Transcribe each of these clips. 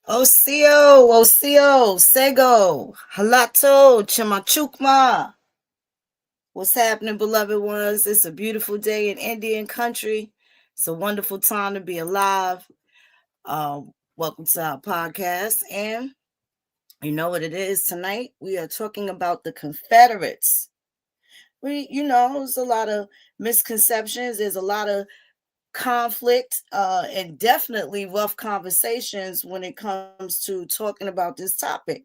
Osio, Sego, Halato, Chimachukma. What's happening, beloved ones? It's a beautiful day in Indian country. It's a wonderful time to be alive. Welcome to our podcast. And you know what it is tonight? We are talking about the Confederates. There's a lot of misconceptions. There's a lot of conflict and definitely rough conversations when it comes to talking about this topic.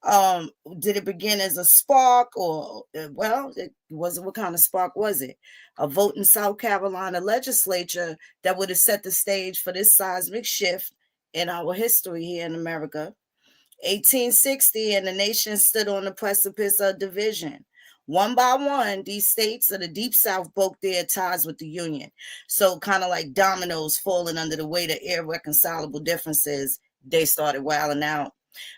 Did it begin as a spark, or well, it wasn't? What kind of spark was it? A vote in South Carolina legislature that would have set the stage for this seismic shift in our history here in America. 1860, and the nation stood on the precipice of division. One by one, these states of the Deep South broke their ties with the Union. So kind of like dominoes falling under the weight of irreconcilable differences, they started wilding out.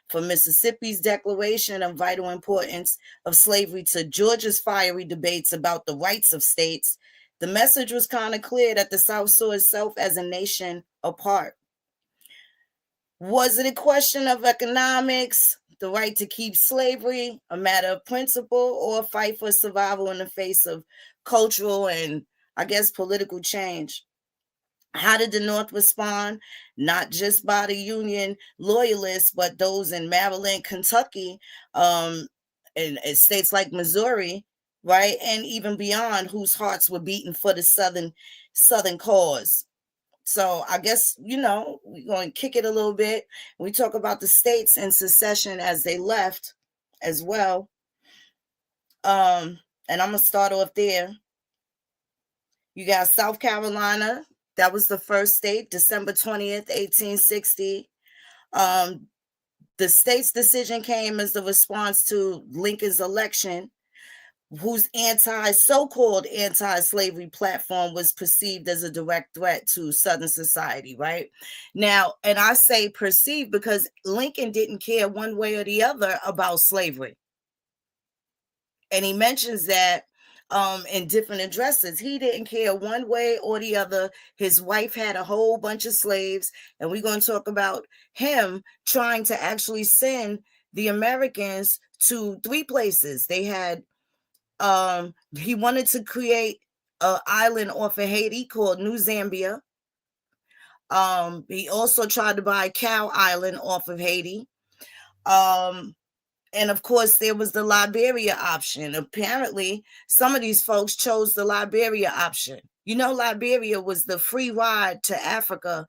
From Mississippi's declaration of vital importance of slavery to Georgia's fiery debates about the rights of states, the message was kind of clear that the South saw itself as a nation apart. Was it a question of economics, the right to keep slavery, a matter of principle, or a fight for survival in the face of cultural and, I guess, political change? How did the North respond? Not just by the Union loyalists, but those in Maryland, Kentucky, and states like Missouri, right? And even beyond, whose hearts were beating for the Southern cause. So I guess, we're going to kick it a little bit. We talk about the states and secession as they left as well. And I'm going to start off there. You got South Carolina. That was the first state, December 20th, 1860. The state's decision came as the response to Lincoln's election, whose so-called anti-slavery platform was perceived as a direct threat to Southern society, right? Now, and I say perceived because Lincoln didn't care one way or the other about slavery. And he mentions that in different addresses. He didn't care one way or the other. His wife had a whole bunch of slaves, and we're going to talk about him trying to actually send the Americans to 3 places. They had he wanted to create an island off of Haiti called New Zambia. He also tried to buy Cow Island off of Haiti. And of course, there was the Liberia option. Apparently, some of these folks chose the Liberia option. You know, Liberia was the free ride to Africa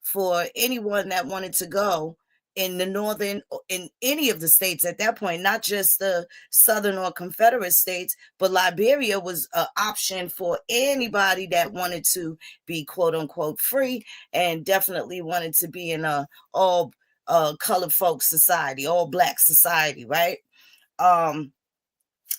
for anyone that wanted to go in the northern, in any of the states at that point, not just the southern or Confederate states, but Liberia was an option for anybody that wanted to be quote unquote free and definitely wanted to be in a all colored folk society, all black society, right?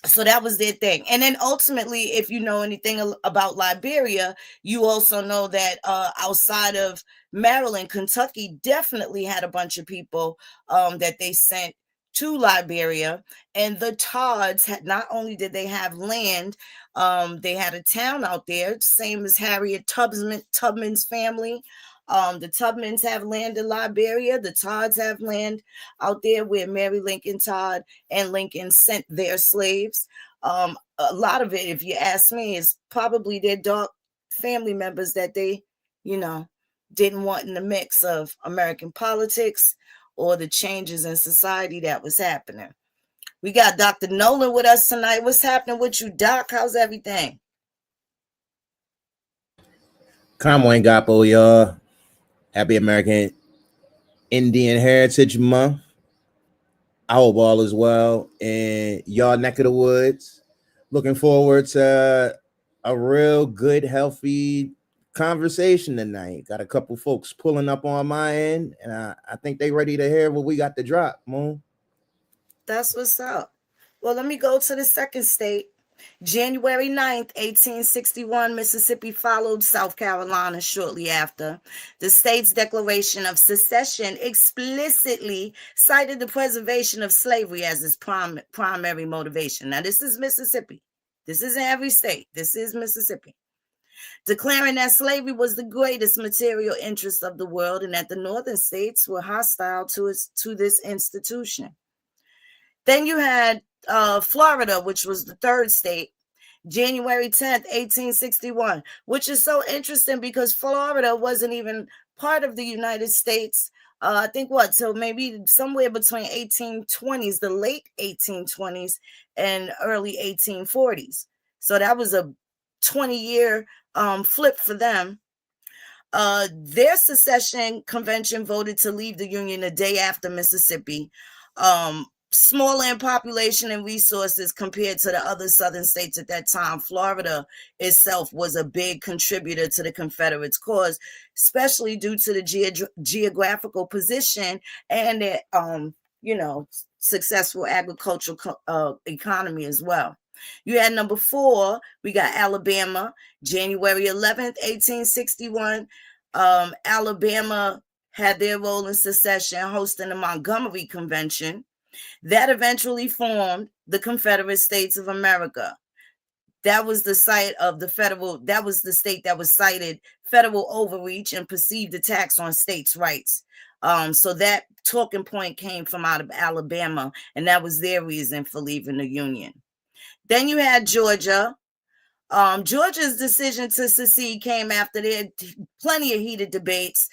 So that was their thing. And then ultimately, if you know anything about Liberia, you also know that outside of Maryland, Kentucky definitely had a bunch of people that they sent to Liberia. And the Todds had, not only did they have land, they had a town out there, same as Harriet Tubman's family. The Tubmans have land in Liberia. The Todds have land out there where Mary Lincoln Todd and Lincoln sent their slaves. A lot of it, if you ask me, is probably their dark family members that they, you know, didn't want in the mix of American politics or the changes in society that was happening. We got Dr. Nolan with us tonight. What's happening with you, Doc? How's everything? Kamwe Gapo, y'all. Happy American Indian Heritage Month. I hope all is well in y'all neck of the woods. Looking forward to a real good, healthy conversation tonight. Got a couple folks pulling up on my end, and I think they ready to hear what we got to drop, Moon. That's what's up. Well, let me go to the second state. January 9th, 1861, Mississippi followed South Carolina shortly after. The state's declaration of secession explicitly cited the preservation of slavery as its primary motivation. Now, this is Mississippi. This isn't every state. This is Mississippi. Declaring that slavery was the greatest material interest of the world and that the northern states were hostile to this institution. Then you had Florida, which was the third state, January 10th, 1861, which is so interesting because Florida wasn't even part of the United States. I think so maybe somewhere between 1820s, the late 1820s and early 1840s. So that was a 20-year flip for them. Their secession convention voted to leave the Union a day after Mississippi. Smaller in population and resources compared to the other southern states at that time, Florida itself was a big contributor to the Confederates' cause, especially due to the geographical position and their, successful agricultural economy as well. You had number 4, we got Alabama, January 11th, 1861. Alabama had their role in secession, hosting the Montgomery Convention. That eventually formed the Confederate States of America. That was the site of the that was the state that was cited federal overreach and perceived attacks on states' rights. So that talking point came from out of Alabama, and that was their reason for leaving the Union. Then you had Georgia. Georgia's decision to secede came after there plenty of heated debates.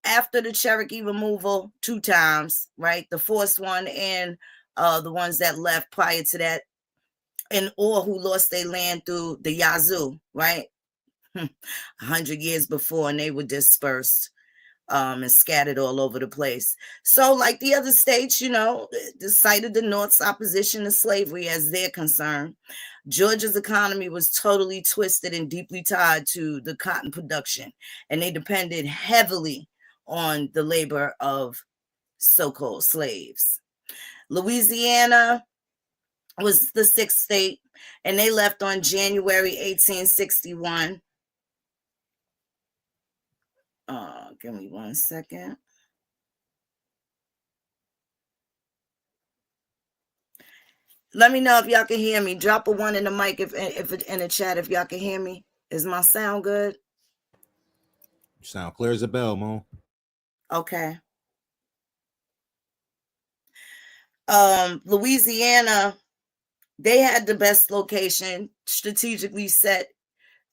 After the Cherokee removal 2 times, right? The forced one and the ones that left prior to that, or who lost their land through the Yazoo, right? 100 years before, and they were dispersed and scattered all over the place. So like the other states, cited the North's opposition to slavery as their concern. Georgia's economy was totally twisted and deeply tied to the cotton production, and they depended heavily on the labor of so-called slaves. Louisiana was the 6th state, and they left on January 1861. Give me 1 second. Let me know if y'all can hear me. Drop a 1 in the mic if in the chat if y'all can hear me. Is my sound good? You sound clear as a bell, Mo. Okay. Louisiana, they had the best location, strategically set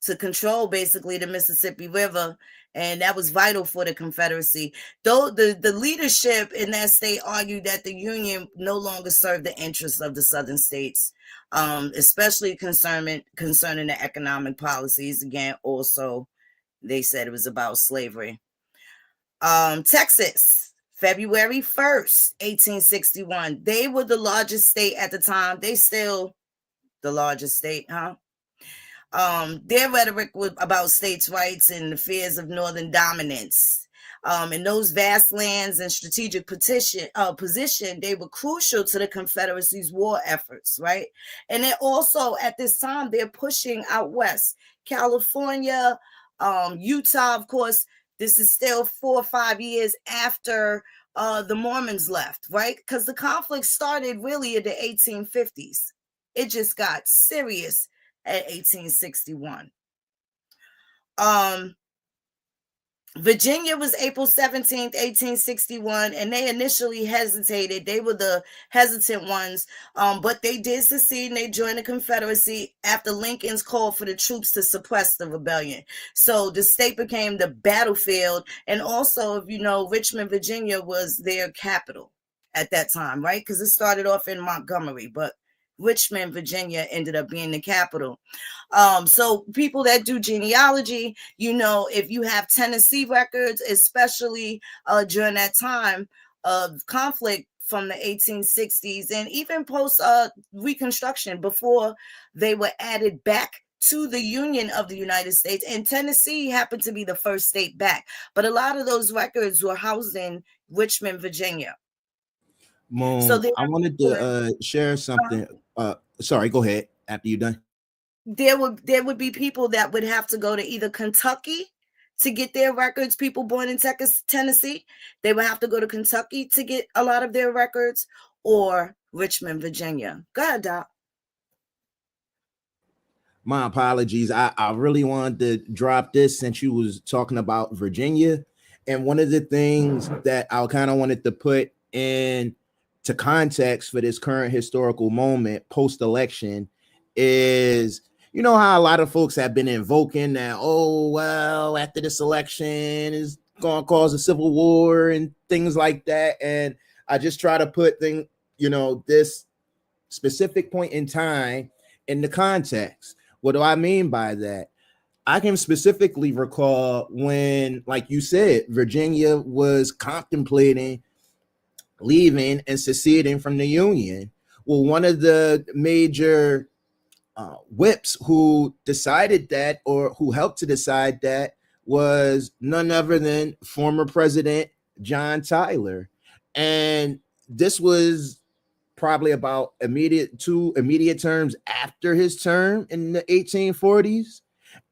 to control basically the Mississippi River, and that was vital for the Confederacy. Though the leadership in that state argued that the Union no longer served the interests of the Southern states, especially concerning the economic policies. Again, also they said it was about slavery. Texas, February 1st, 1861. They were the largest state at the time. They still the largest state, huh? Their rhetoric was about states' rights and the fears of northern dominance. In those vast lands and strategic position, they were crucial to the Confederacy's war efforts, right? And then also at this time, they're pushing out west. California, Utah, of course, this is still 4 or 5 years after the Mormons left, right? Because the conflict started really in the 1850s. It just got serious at 1861. Virginia was April 17th, 1861, and they initially hesitated. They were the hesitant ones, but they did secede and they joined the Confederacy after Lincoln's call for the troops to suppress the rebellion. So the state became the battlefield, and also, if you know, Richmond, Virginia was their capital at that time, right? Because it started off in Montgomery, but Richmond, Virginia ended up being the capital. So people that do genealogy, you know, if you have Tennessee records, especially during that time of conflict from the 1860s and even post Reconstruction, before they were added back to the Union of the United States, and Tennessee happened to be the first state back. But a lot of those records were housed in Richmond, Virginia. Moon, so I wanted to share something. Sorry, go ahead after you're done. There would be people that would have to go to either Kentucky to get their records. People born in Tennessee, they would have to go to Kentucky to get a lot of their records, or Richmond, Virginia. Go ahead, Doc. My apologies. I really wanted to drop this since you was talking about Virginia. And one of the things that I kind of wanted to put in to context for this current historical moment post-election is, you know how a lot of folks have been invoking that, oh, well, after this election is going to cause a civil war and things like that. And I just try to put this specific point in time in the context. What do I mean by that? I can specifically recall when, like you said, Virginia was contemplating leaving and seceding from the Union. Well, one of the major whips who decided that, or who helped to decide that, was none other than former President John Tyler. And this was probably about immediate terms after his term in the 1840s.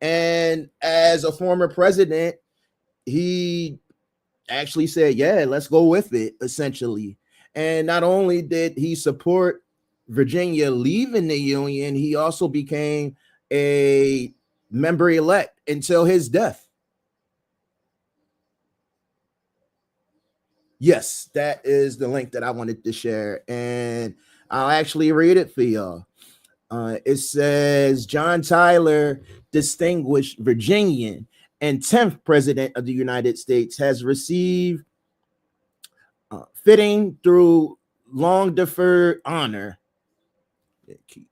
And as a former president, he actually said, yeah, let's go with it, essentially. And not only did he support Virginia leaving the Union, he also became a member elect until his death. Yes, that is the link that I wanted to share, and I'll actually read it for y'all. It says, John Tyler, distinguished Virginian and 10th President of the United States, has received fitting through long deferred honor. Can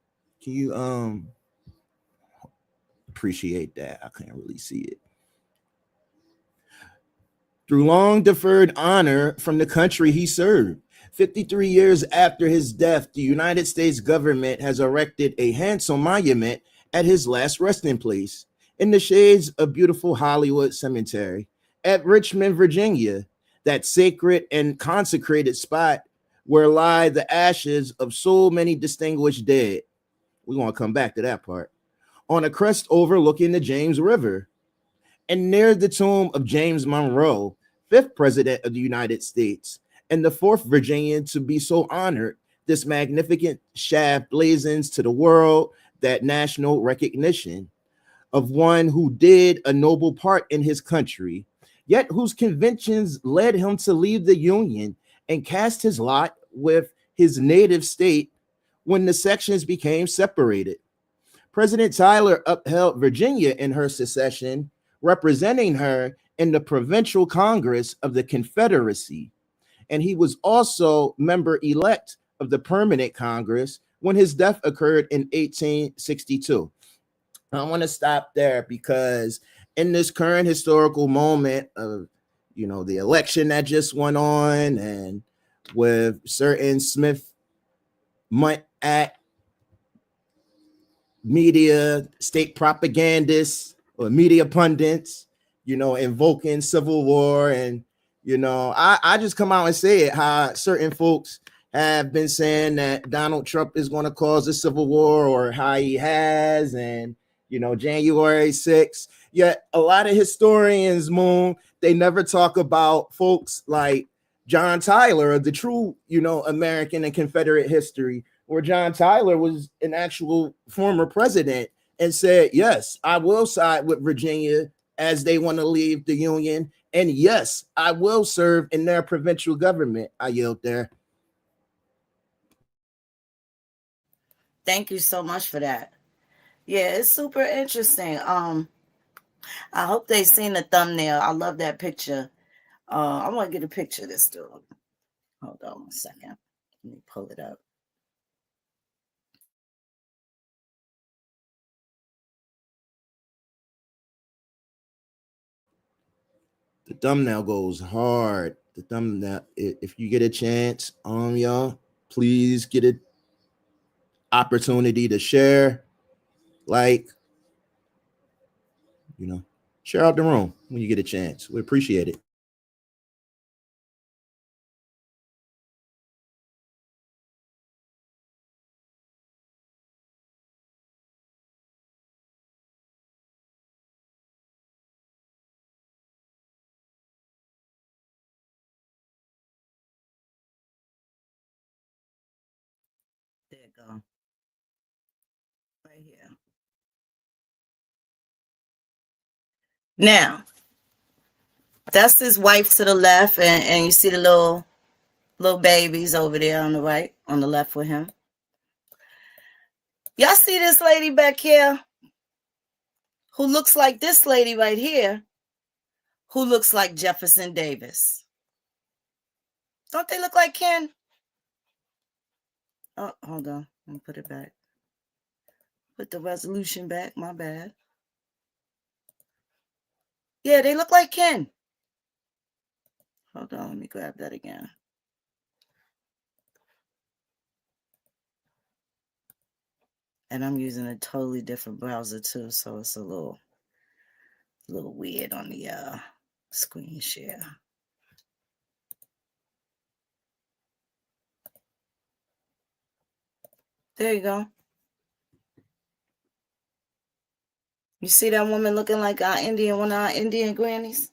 you appreciate that? I can't really see it. Through long deferred honor from the country he served. 53 years after his death, the United States government has erected a handsome monument at his last resting place in the shades of beautiful Hollywood Cemetery at Richmond, Virginia, that sacred and consecrated spot where lie the ashes of so many distinguished dead. We're going to come back to that part. On a crest overlooking the James River, and near the tomb of James Monroe, 5th President of the United States, and the 4th Virginian to be so honored, this magnificent shaft blazons to the world that national recognition of one who did a noble part in his country, yet whose convictions led him to leave the Union and cast his lot with his native state when the sections became separated. President Tyler upheld Virginia in her secession, representing her in the provincial Congress of the Confederacy. And he was also member-elect of the Permanent Congress when his death occurred in 1862. I want to stop there because in this current historical moment of, the election that just went on, and with certain Smith-Munt Act media, state propagandists or media pundits, invoking civil war. And, I just come out and say it, how certain folks have been saying that Donald Trump is going to cause a civil war, or how he has, and, January 6th. Yet a lot of historians, Moon, they never talk about folks like John Tyler, the true, American and Confederate history, where John Tyler was an actual former president and said, yes, I will side with Virginia as they want to leave the Union. And yes, I will serve in their provincial government. I yield there. Thank you so much for that. Yeah, it's super interesting. I hope they seen the thumbnail. I love that picture. I want to get a picture of this dude. Hold on 1 second. Let me pull it up. The thumbnail goes hard. The thumbnail, if you get a chance, y'all, please get an opportunity to share, share out the room when you get a chance. We appreciate it. There you go. Right here. Now, that's his wife to the left, and you see the little babies over there on the right, on the left with him. Y'all see this lady back here who looks like this lady right here, who looks like Jefferson Davis? Don't they look like Ken? Oh, hold on. Let me put it back. Put the resolution back. My bad. Yeah, they look like Ken. Hold on. Let me grab that again. And I'm using a totally different browser too, so it's a little weird on the screen share. There you go. You see that woman looking like one of our Indian grannies?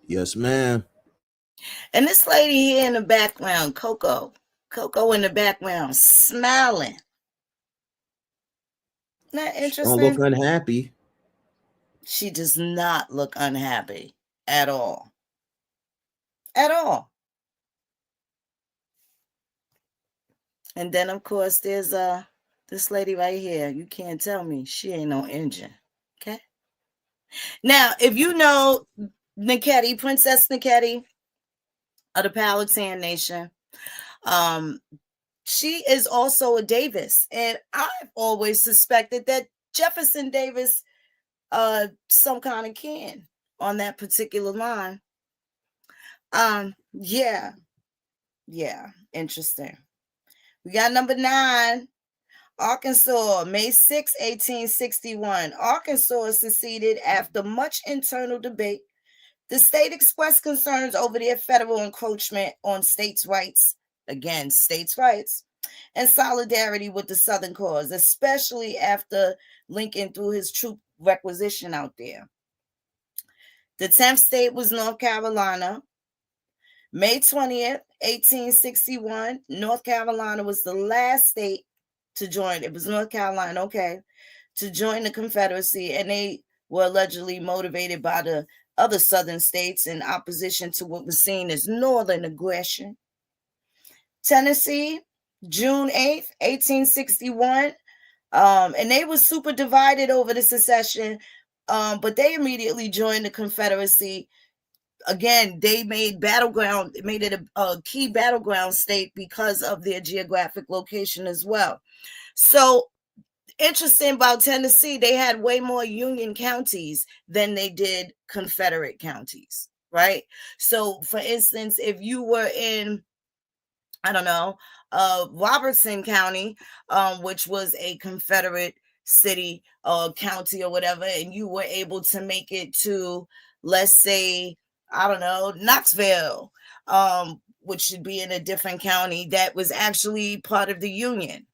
Yes, ma'am. And this lady here in the background, Coco in the background, smiling. Isn't that interesting? Don't look unhappy. She does not look unhappy at all. At all. And then, of course, there's this lady right here. You can't tell me she ain't no Indian. Okay? Now, if you know Niketi, Princess Niketi of the Powhatan Nation, she is also a Davis. And I've always suspected that Jefferson Davis some kind of kin on that particular line. Yeah, interesting. We got number 9, Arkansas, May 6, 1861. Arkansas seceded after much internal debate. The state expressed concerns over their federal encroachment on states' rights, again, states' rights, and solidarity with the Southern cause, especially after Lincoln threw his troop requisition out there. The 10th state was North Carolina. May 20th, 1861, North Carolina was the last state to join. It was North Carolina, okay, to join the Confederacy, and they were allegedly motivated by the other southern states in opposition to what was seen as northern aggression. Tennessee, June 8th, 1861, And they were super divided over the secession, but they immediately joined the Confederacy. Again, they made it a key battleground state because of their geographic location as well. So interesting about Tennessee, they had way more Union counties than they did Confederate counties, right? So for instance, if you were in, I don't know, Robertson County, which was a Confederate city or county or whatever, and you were able to make it to, let's say, I don't know, Knoxville, which should be in a different county that was actually part of the Union.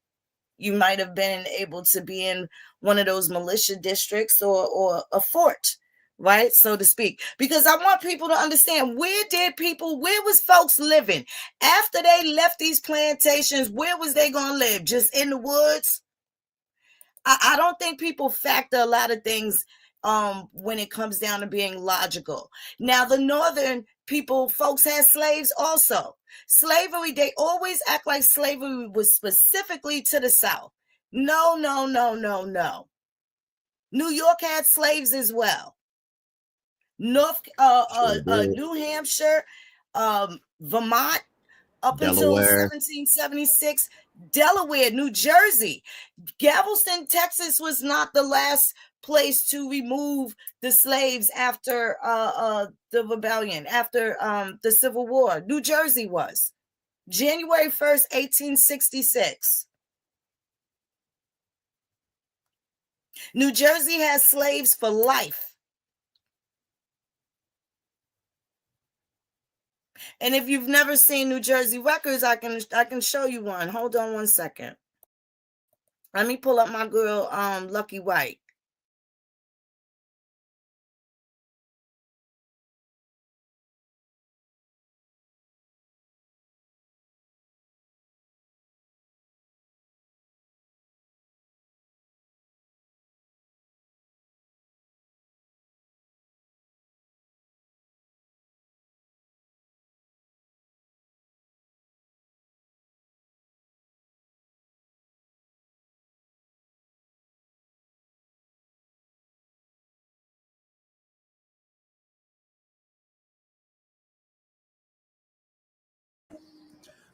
You might have been able to be in one of those militia districts or a fort, right, so to speak, because I want people to understand, where was folks living after they left these plantations? Where was they going to live? Just in the woods? I don't think people factor a lot of things when it comes down to being logical. Now, the northern folks had slaves also. Slavery, they always act like slavery was specifically to the South. No, no, no, no, no. New York had slaves as well. New Hampshire, Vermont, up until Delaware. 1776, Delaware, New Jersey. Galveston, Texas was not the last place to remove the slaves after the rebellion, after the Civil War. New Jersey was. January 1st, 1866. New Jersey has slaves for life. And if you've never seen New Jersey records, I can show you one. Hold on one second. Let me pull up my girl, Lucky White.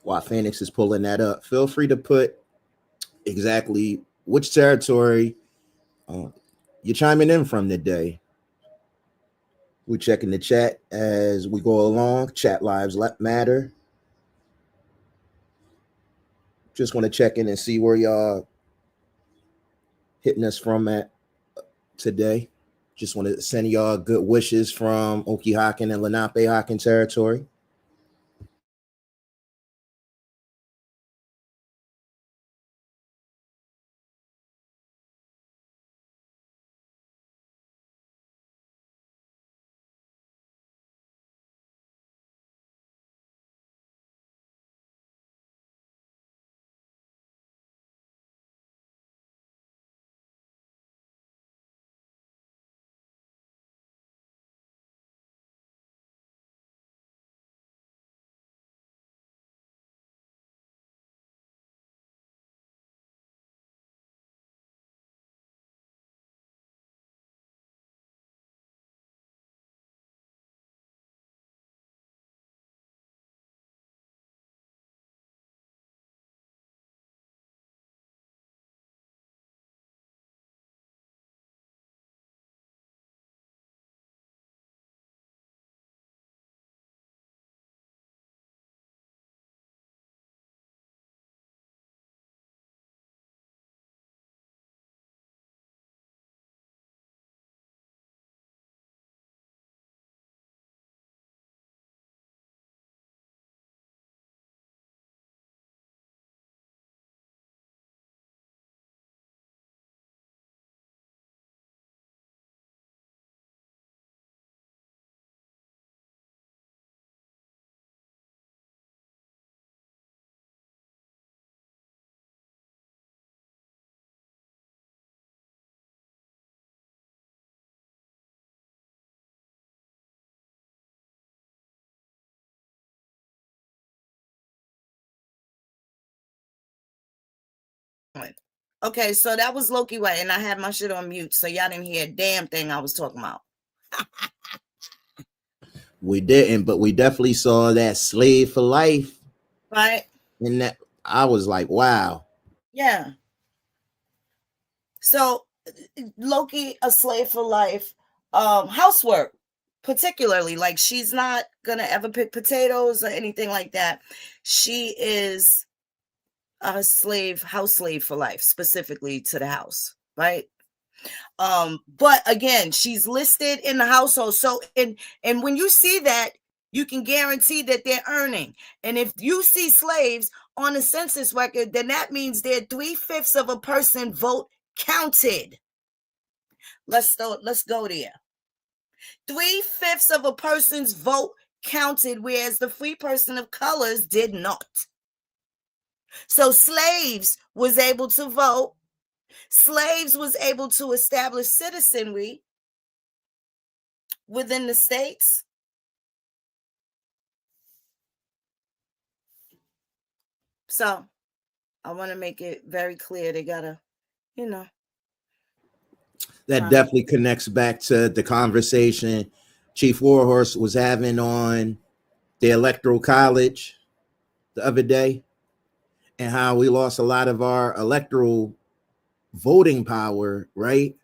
While Phoenix is pulling that up, feel free to put exactly which territory you're chiming in from today. We're checking the chat as we go along. Chat lives matter. Just want to check in and see where y'all hitting us from at today. Just want to send y'all good wishes from Okihaken and Lenape-Haken territory. Okay, so that was Loki White, and I had my shit on mute, so y'all didn't hear a damn thing I was talking about. We didn't, but we definitely saw that slave for life. Right? And that I was like, wow. Yeah. So Loki, a slave for life, housework, particularly, like she's not gonna ever pick potatoes or anything like that. She is a house slave for life, specifically to the house, right? But again, she's listed in the household. So and when you see that, you can guarantee that they're earning. And if you see slaves on a census record, then that means they're 3/5 of a person vote counted. Let's go there. 3/5 of a person's vote counted, whereas the free person of colors did not. So slaves was able to vote. Slaves was able to establish citizenry within the states. So I want to make it very clear. They gotta, That definitely connects back to the conversation Chief Warhorse was having on the Electoral College the other day, and how we lost a lot of our electoral voting power, right,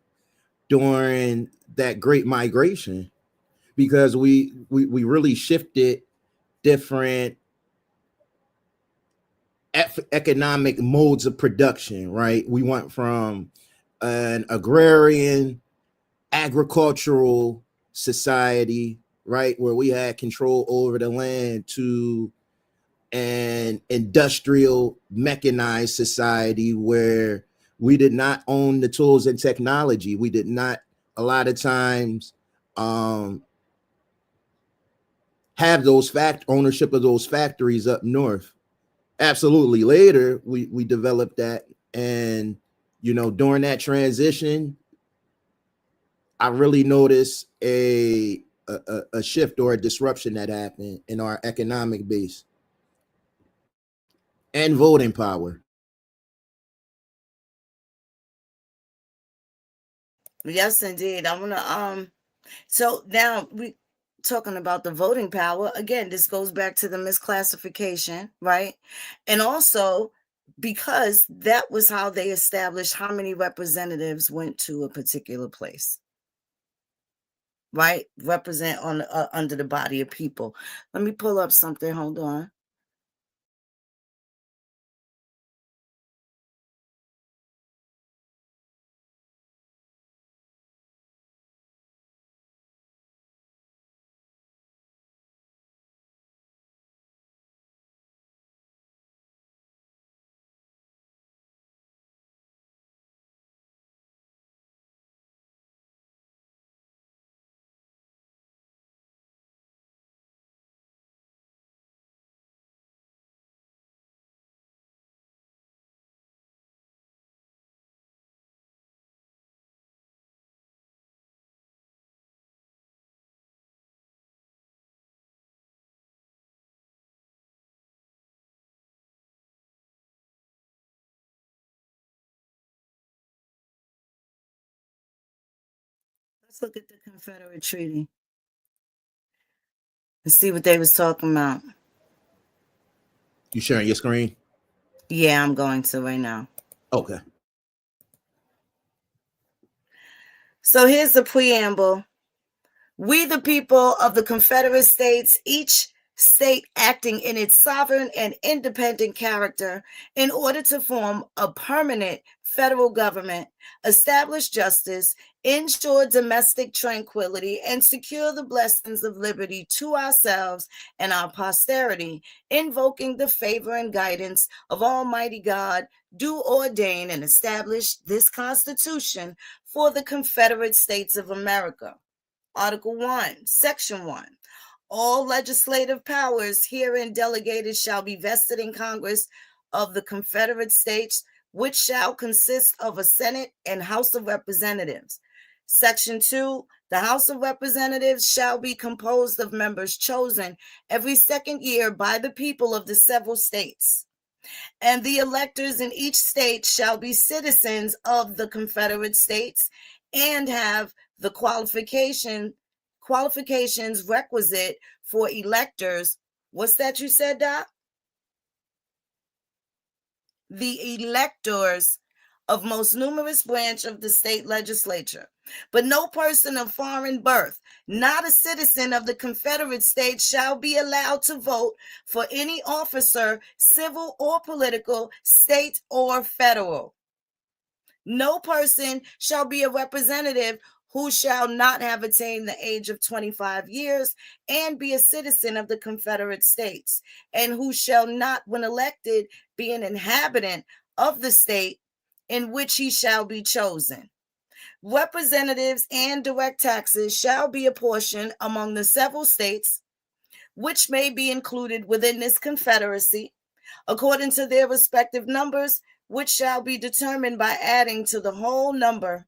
during that Great Migration, because we really shifted different economic modes of production, right? We went from an agrarian agricultural society, right, where we had control over the land, to an industrial mechanized society where we did not own the tools and technology. We did not a lot of times have those ownership of those factories up north. Absolutely. Later, we developed that, and during that transition, I really noticed a shift or a disruption that happened in our economic base and voting power. Yes, indeed. I want to so now we talking about the voting power. Again, this goes back to the misclassification, right? And also because that was how they established how many representatives went to a particular place. Right? Represent on under the body of people. Let me pull up something. Hold on. Let's look at the Confederate Treaty and see what they was talking about. You sharing your screen? Yeah, I'm going to right now. Okay. So here's the preamble. We, the people of the Confederate States, each state acting in its sovereign and independent character in order to form a permanent federal government, establish justice, ensure domestic tranquility, and secure the blessings of liberty to ourselves and our posterity, invoking the favor and guidance of Almighty God, do ordain and establish this Constitution for the Confederate States of America. Article 1, Section 1. All legislative powers herein delegated shall be vested in Congress of the Confederate States, which shall consist of a Senate and House of Representatives. Section 2. The House of Representatives shall be composed of members chosen every second year by the people of the several states. And the electors in each state shall be citizens of the Confederate States and have the qualifications requisite for electors. What's that you said, Doc? The electors of most numerous branch of the state legislature. But no person of foreign birth, not a citizen of the Confederate States, shall be allowed to vote for any officer, civil or political, state or federal. No person shall be a representative who shall not have attained the age of 25 years and be a citizen of the Confederate States, and who shall not, when elected, be an inhabitant of the state in which he shall be chosen. Representatives and direct taxes shall be apportioned among the several states which may be included within this Confederacy, according to their respective numbers, which shall be determined by adding to the whole number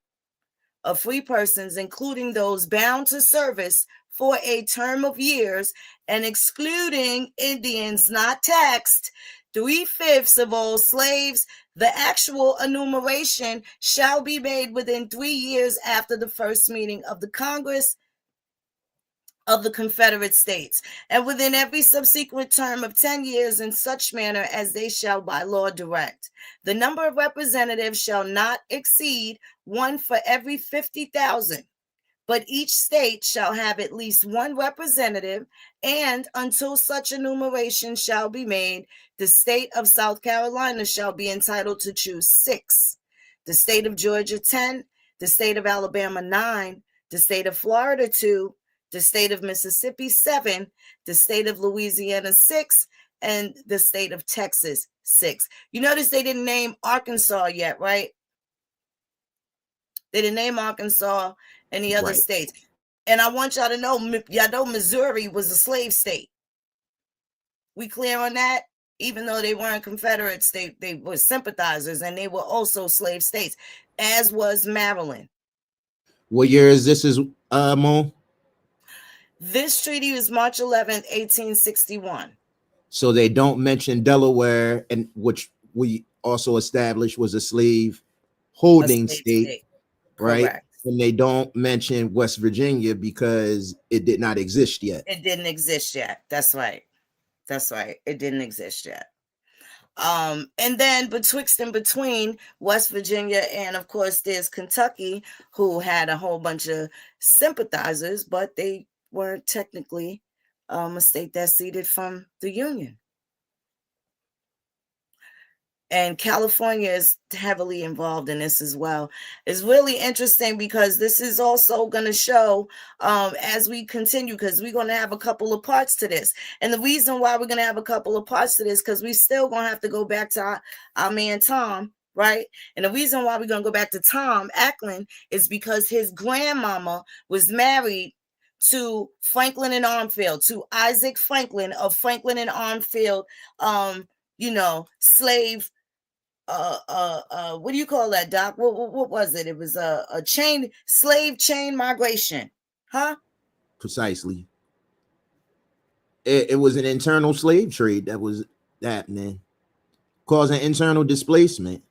of free persons, including those bound to service for a term of years, and excluding Indians not taxed, 3/5 of all slaves. The actual enumeration shall be made within 3 years after the first meeting of the Congress of the Confederate States, and within every subsequent term of 10 years, in such manner as they shall by law direct. The number of representatives shall not exceed one for every 50,000, but each state shall have at least one representative, and until such enumeration shall be made, the state of South Carolina shall be entitled to choose 6, the state of Georgia 10, the state of Alabama 9, the state of Florida 2, the state of Mississippi 7, the state of Louisiana 6, and the state of Texas 6. You notice they didn't name Arkansas yet, right? They didn't name Arkansas and the other states. And I want y'all to know, Missouri was a slave state. We clear on that? Even though they weren't Confederates, they were sympathizers, and they were also slave states, as was Maryland. What year is this, Mo? This treaty was March 11th, 1861. So they don't mention Delaware, and which we also established was a slave holding state, right? Correct. And they don't mention West Virginia because it did not exist yet. It didn't exist yet. That's right. That's right. It didn't exist yet. And then betwixt and between West Virginia and, of course, there's Kentucky, who had a whole bunch of sympathizers, but they weren't technically a state that ceded from the Union. And California is heavily involved in this as well. It's really interesting because this is also going to show as we continue, because we're going to have a couple of parts to this. And the reason why we're going to have a couple of parts to this, because we still going to have to go back to our man Tom, right? And the reason why we're going to go back to Tom Ackland is because his grandmama was married to Franklin and Armfield, to Isaac Franklin of Franklin and Armfield, slave. What do you call that, Doc? What was it? It was a slave chain migration, huh? Precisely. It was an internal slave trade that was happening, causing internal displacement.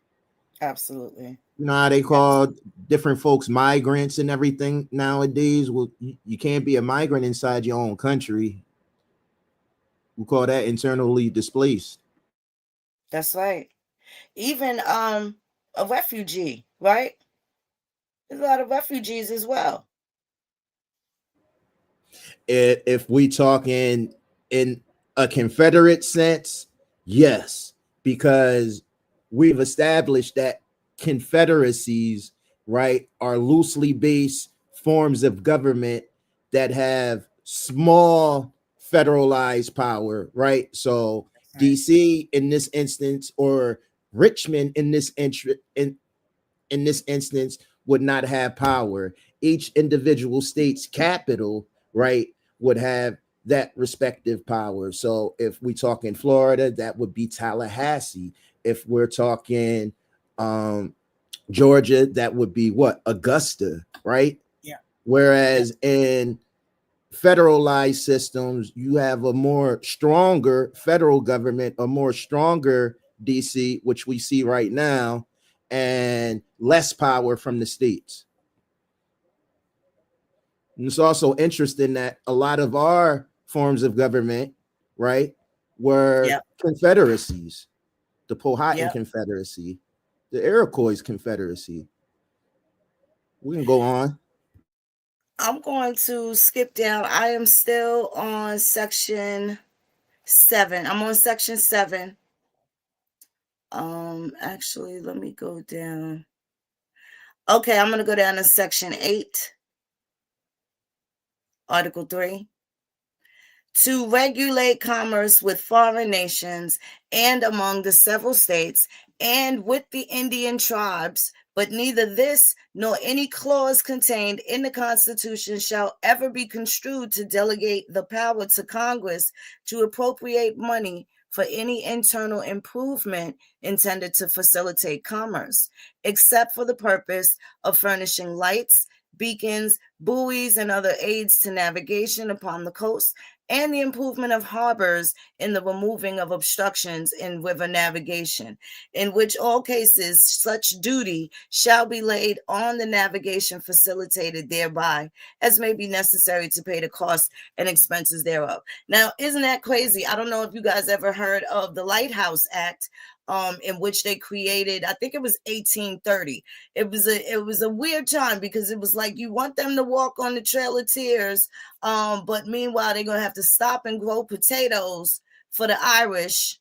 Absolutely. You know how they call different folks migrants and everything nowadays? Well, you can't be a migrant inside your own country. We call that internally displaced. That's right. Even a refugee, right? There's a lot of refugees as well. If we talk in a Confederate sense, yes, because we've established that confederacies, right, are loosely based forms of government that have small federalized power, right? So right. DC in this instance, or Richmond in this instance, would not have power. Each individual state's capital, right, would have that respective power. So if we talk in Florida, that would be Tallahassee. If we're talking Georgia, that would be what? Augusta, right? Yeah. Whereas in federalized systems, you have a more stronger federal government, a more stronger DC, which we see right now, and less power from the states. And it's also interesting that a lot of our forms of government, right, were confederacies. The Powhatan Confederacy, the Iroquois Confederacy. We can go on. I'm going to skip down. I am still on section 7. I'm on section 7. Actually, let me go down. Okay, I'm going to go down to section 8, article 3. To regulate commerce with foreign nations and among the several states and with the Indian tribes, but neither this nor any clause contained in the Constitution shall ever be construed to delegate the power to Congress to appropriate money for any internal improvement intended to facilitate commerce, except for the purpose of furnishing lights, beacons, buoys, and other aids to navigation upon the coast, and the improvement of harbors in the removing of obstructions in river navigation, in which all cases such duty shall be laid on the navigation facilitated thereby, as may be necessary to pay the costs and expenses thereof. Now, isn't that crazy? I don't know if you guys ever heard of the Lighthouse Act, in which they created, I think it was 1830. It was a weird time because it was like you want them to walk on the Trail of Tears, but meanwhile they're gonna have to stop and grow potatoes for the Irish.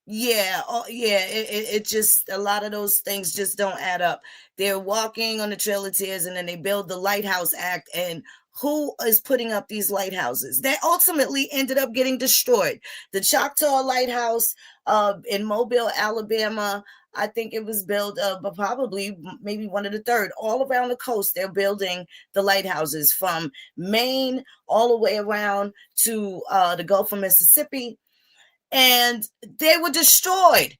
It just, a lot of those things just don't add up. They're walking on the Trail of Tears, and then they build the Lighthouse Act, and who is putting up these lighthouses? They ultimately ended up getting destroyed. The Choctaw Lighthouse in Mobile, Alabama, I think it was built, but probably maybe one of the third. All around the coast, they're building the lighthouses from Maine all the way around to the Gulf of Mississippi. And they were destroyed.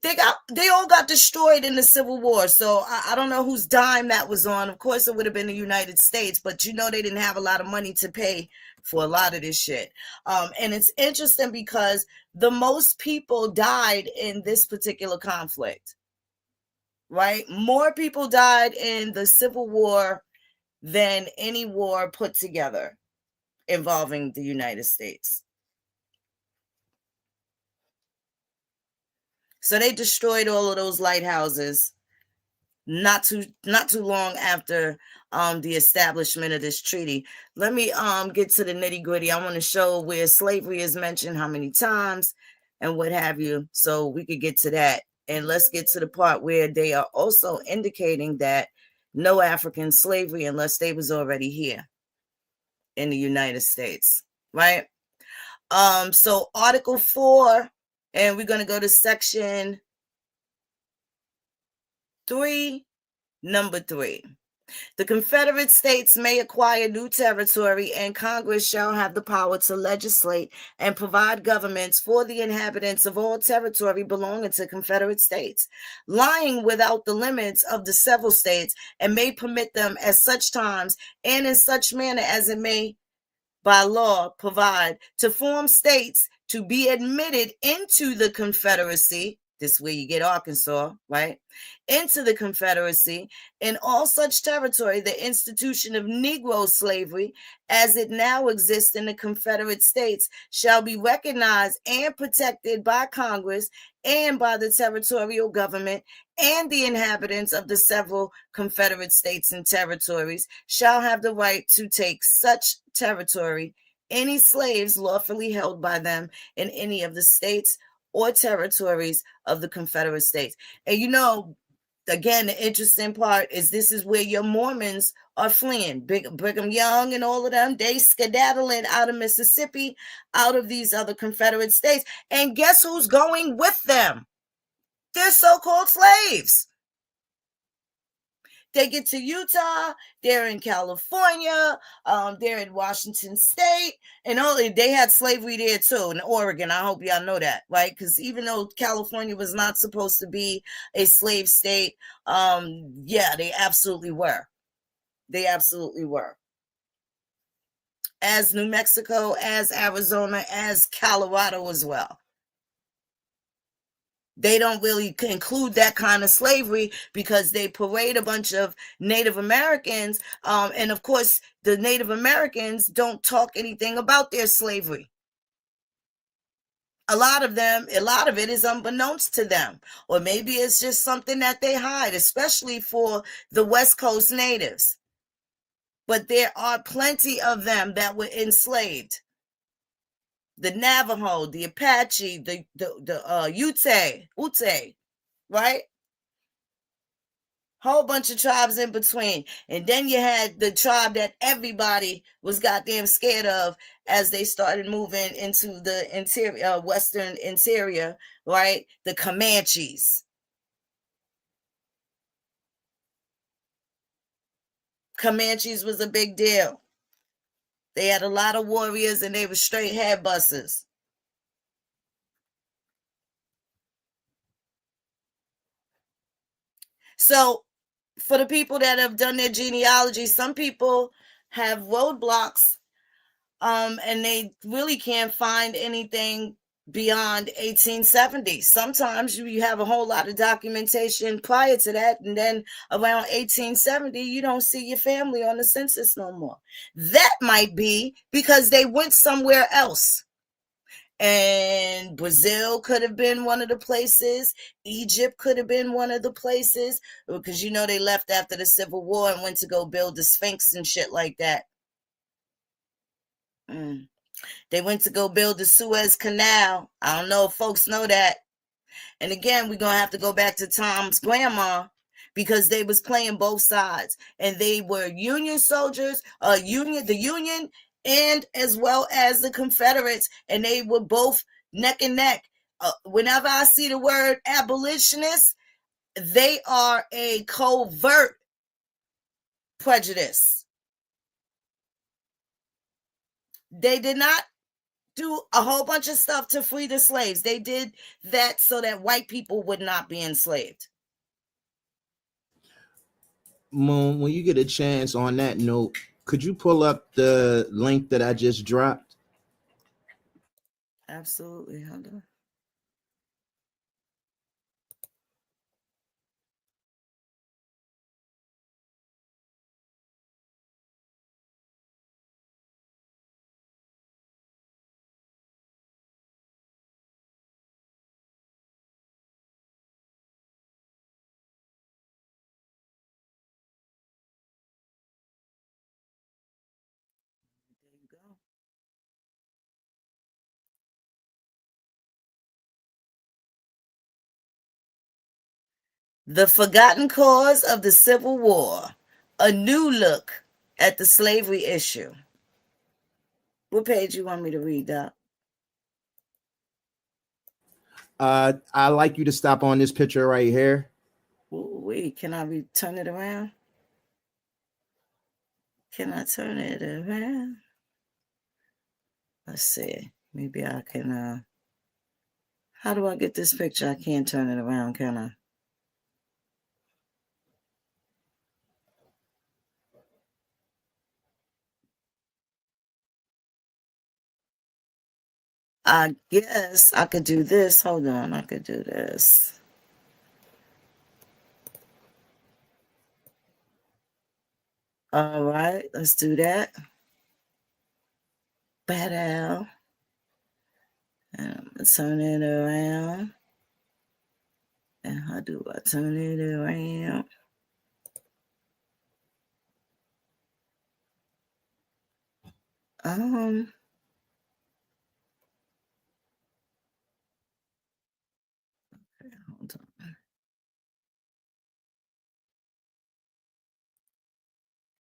They all got destroyed in the Civil War. So I don't know whose dime that was on. Of course, it would have been the United States, but they didn't have a lot of money to pay for a lot of this shit. And it's interesting because the most people died in this particular conflict, right? More people died in the Civil War than any war put together involving the United States. So they destroyed all of those lighthouses not too long after the establishment of this treaty. Let me get to the nitty-gritty. I want to show where slavery is mentioned, how many times, and what have you, so we could get to that. And let's get to the part where they are also indicating that no African slavery unless they was already here in the United States, right? So Article 4, and we're going to go to section 3, number 3. The Confederate States may acquire new territory, and Congress shall have the power to legislate and provide governments for the inhabitants of all territory belonging to Confederate States, lying without the limits of the several states, and may permit them at such times and in such manner as it may by law provide to form states to be admitted into the Confederacy. This is where you get Arkansas, right? Into the Confederacy. In all such territory, the institution of Negro slavery, as it now exists in the Confederate States, shall be recognized and protected by Congress and by the territorial government, and the inhabitants of the several Confederate states and territories shall have the right to take such territory, any slaves lawfully held by them in any of the states or territories of the Confederate States. And again, the interesting part is this is where your Mormons are fleeing. Brigham Young and all of them, they skedaddling out of Mississippi, out of these other Confederate states. And guess who's going with them? They're so-called slaves. They get to Utah, they're in California, they're in Washington State, and they had slavery there too, in Oregon. I hope y'all know that, right? Because even though California was not supposed to be a slave state, they absolutely were. They absolutely were. As New Mexico, as Arizona, as Colorado as well. They don't really include that kind of slavery because they parade a bunch of Native Americans. And of course, the Native Americans don't talk anything about their slavery. A lot of it is unbeknownst to them, or maybe it's just something that they hide, especially for the West Coast natives. But there are plenty of them that were enslaved. The Navajo, the Apache, the Ute, right? Whole bunch of tribes in between. And then you had the tribe that everybody was goddamn scared of as they started moving into the interior, western interior, right? The Comanches. Comanches was a big deal. They had a lot of warriors and they were straight head busters. So for the people that have done their genealogy, some people have roadblocks, and they really can't find anything beyond 1870. Sometimes you have a whole lot of documentation prior to that, and then around 1870, you don't see your family on the census no more. That might be because they went somewhere else. And Brazil could have been one of the places. Egypt could have been one of the places, because they left after the Civil War and went to go build the Sphinx and shit like that. They went to go build the Suez Canal. I don't know if folks know that. And again, we're going to have to go back to Tom's grandma, because they was playing both sides. And they were Union soldiers, the Union, and as well as the Confederates. And they were both neck and neck. Whenever I see the word abolitionist, they are a covert prejudice. They did not do a whole bunch of stuff to free the slaves. They did that so that white people would not be enslaved. Moon, when you get a chance, on that note, could you pull up the link that I just dropped? Absolutely. Hold on. There you go. The Forgotten Cause of the Civil War, a new look at the slavery issue. What page you want me to read, Doc? I like you to stop on this picture right here. Wait, can I turn it around? Can I turn it around? Let's see. Maybe I can. How do I get this picture? I can't turn it around, can I? I guess I could do this. Hold on, I could do this. All right, let's do that. Bad. And I'm gonna turn it around. And how do I turn it around? Okay, hold on.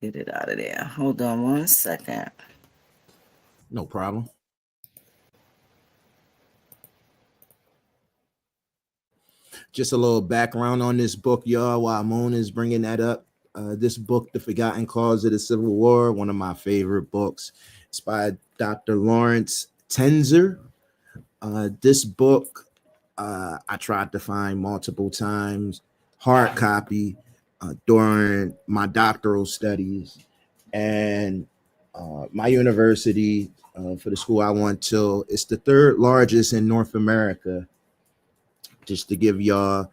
Get it out of there. Hold on 1 second. No problem. Just a little background on this book, y'all, while Moon is bringing that up. This book, The Forgotten Cause of the Civil War, one of my favorite books. It's by Dr. Lawrence Tenzer. This book, I tried to find multiple times, hard copy, during my doctoral studies. And my university, for the school I went to, it's the third largest in North America just to give y'all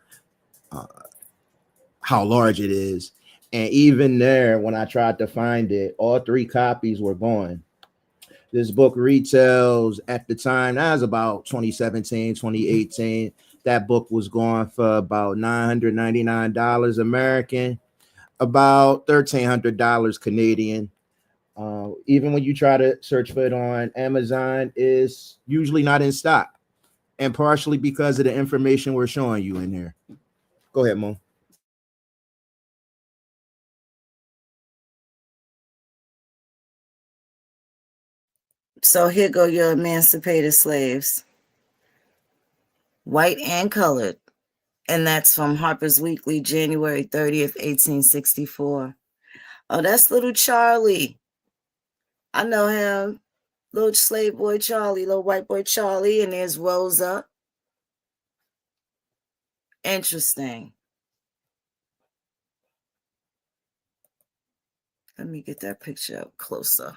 how large it is. And even there, when I tried to find it, all 3 copies were gone. This book retails at the time, that was about 2017, 2018. That book was going for about $999 American, about $1,300 Canadian. Even when you try to search for it on Amazon, it's usually not in stock, and partially because of the information we're showing you in here. Go ahead, Mo. So here go your emancipated slaves, white and colored. And that's from Harper's Weekly, January 30th, 1864. Oh, that's little Charlie. I know him. Little slave boy Charlie, little white boy Charlie. And there's Rosa. Interesting. Let me get that picture up closer.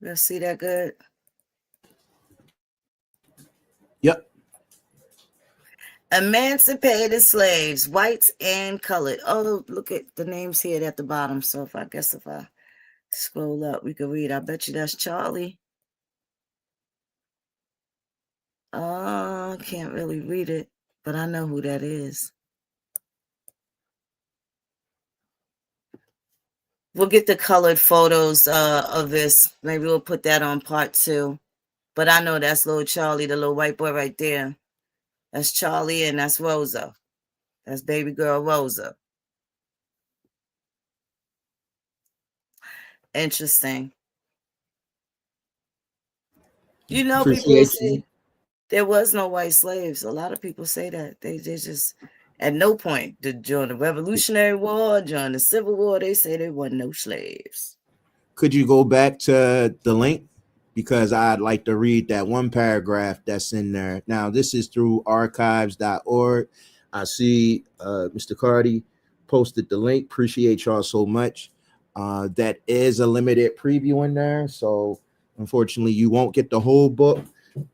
You see that good? Yep. Emancipated slaves, whites and colored. Oh, look at the names here at the bottom. So if I scroll up, we can read. I bet you that's Charlie. Oh, I can't really read it, but I know who that is. We'll get the colored photos of this. Maybe we'll put that on part 2. But I know that's little Charlie, the little white boy right there. That's Charlie, and that's Rosa. That's baby girl Rosa. Interesting. You know, people say there was no white slaves. A lot of people say that. They just, at no point during the Revolutionary War, during the Civil War, they say there were no slaves. Could you go back to the link? Because I'd like to read that one paragraph that's in there. Now, this is through archives.org. I see Mr. Cardi posted the link. Appreciate y'all so much. That is a limited preview in there. So, unfortunately, you won't get the whole book.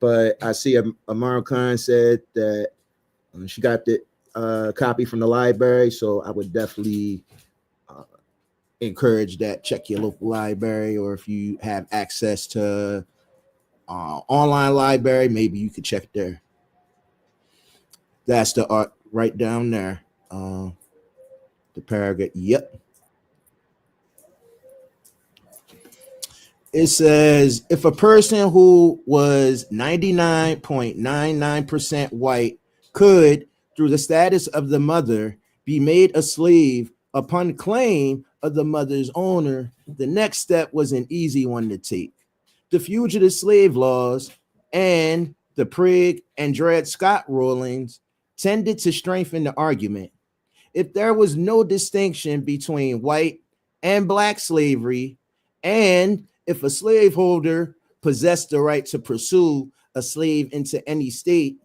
But I see Amara Khan said that she got the copy from the library. So, I would definitely encourage that. Check your local library, or if you have access to online library, maybe you could check there. That's the art right down there. The paragraph. Yep. It says if a person who was 99.99% white could, through the status of the mother, be made a slave upon claim of the mother's owner, the next step was an easy one to take. The fugitive slave laws and the Prigg and Dred Scott rulings tended to strengthen the argument. If there was no distinction between white and black slavery, and if a slaveholder possessed the right to pursue a slave into any state,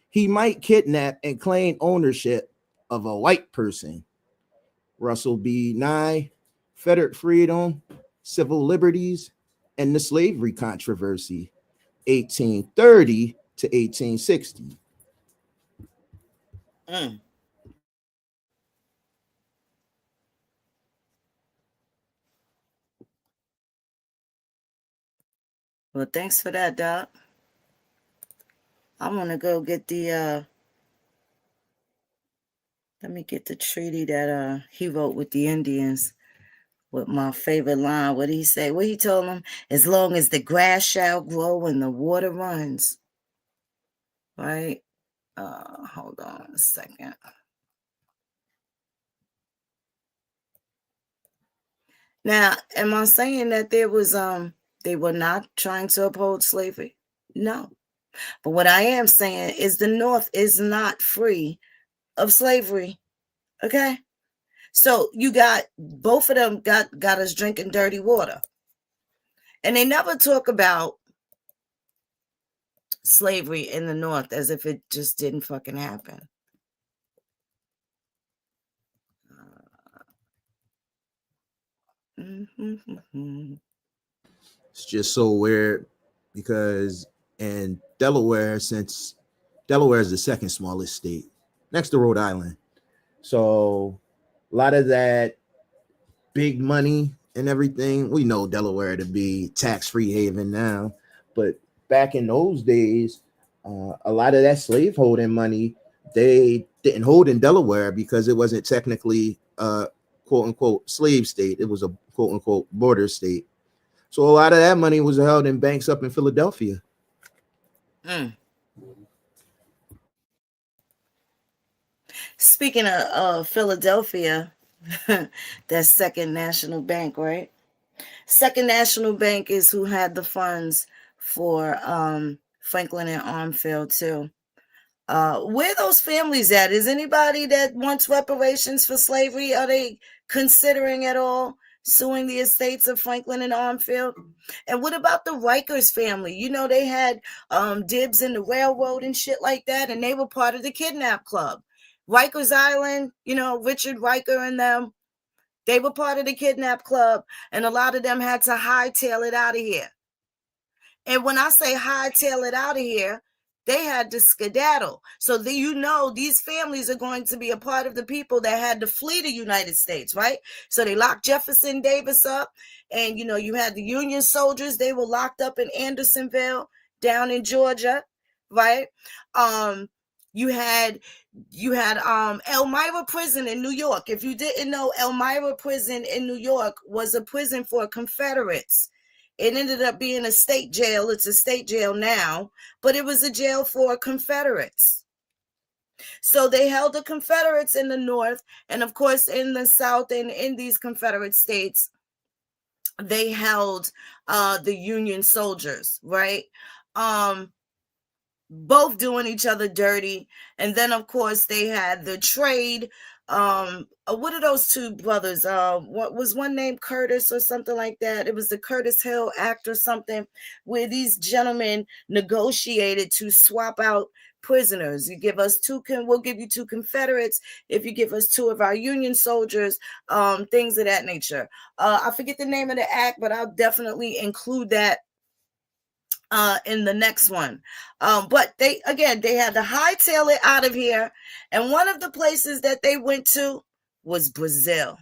he might kidnap and claim ownership of a white person. Russell B. Nye, Federal Freedom, Civil Liberties, and the Slavery Controversy, 1830 to 1860. Well, thanks for that, Doc. I'm gonna go get the let me get the treaty that he wrote with the Indians, with my favorite line. What did he say? What he told them? As long as the grass shall grow and the water runs. Right? Hold on a second. Now, am I saying that there was they were not trying to uphold slavery? No. But what I am saying is the North is not free of slavery. Okay? So you got both of them got us drinking dirty water. And they never talk about slavery in the North as if it just didn't fucking happen. It's just so weird because in Delaware, since Delaware is the second smallest state next to Rhode Island, so a lot of that big money and everything, we know Delaware to be tax-free haven now, but back in those days, a lot of that slaveholding money they didn't hold in Delaware because it wasn't technically a quote unquote slave state. It was a quote unquote border state. So a lot of that money was held in banks up in Philadelphia. Mm. Speaking of Philadelphia, that's Second National Bank, right? Second National Bank is who had the funds for Franklin and Armfield too. Where those families at? Is anybody that wants reparations for slavery? Are they considering at all suing the estates of Franklin and Armfield? And what about the Rikers family? You know, they had dibs in the railroad and shit like that, and they were part of the kidnap club. Rikers Island, you know, Richard Riker and them, they were part of the kidnap club, and a lot of them had to hightail it out of here. And when I say hightail it out of here, they had to skedaddle. So you know these families are going to be a part of the people that had to flee the United States, right? So they locked Jefferson Davis up, and you know you had the Union soldiers. They were locked up in Andersonville down in Georgia, right? You had Elmira Prison in New York. If you didn't know, Elmira Prison in New York was a prison for Confederates. It ended up being a state jail. It's a state jail now, but it was a jail for Confederates. So they held the Confederates in the North, and of course in the South and in these Confederate states, they held the Union soldiers, right? Both doing each other dirty. And then of course they had the trade. What are those two brothers? What was one named Curtis or something like that? It was the Curtis Hill Act or something, where these gentlemen negotiated to swap out prisoners. You give us we'll give you 2 Confederates if you give us 2 of our Union soldiers, things of that nature. I forget the name of the act, but I'll definitely include that in the next one. But they had to hightail it out of here. And one of the places that they went to was Brazil.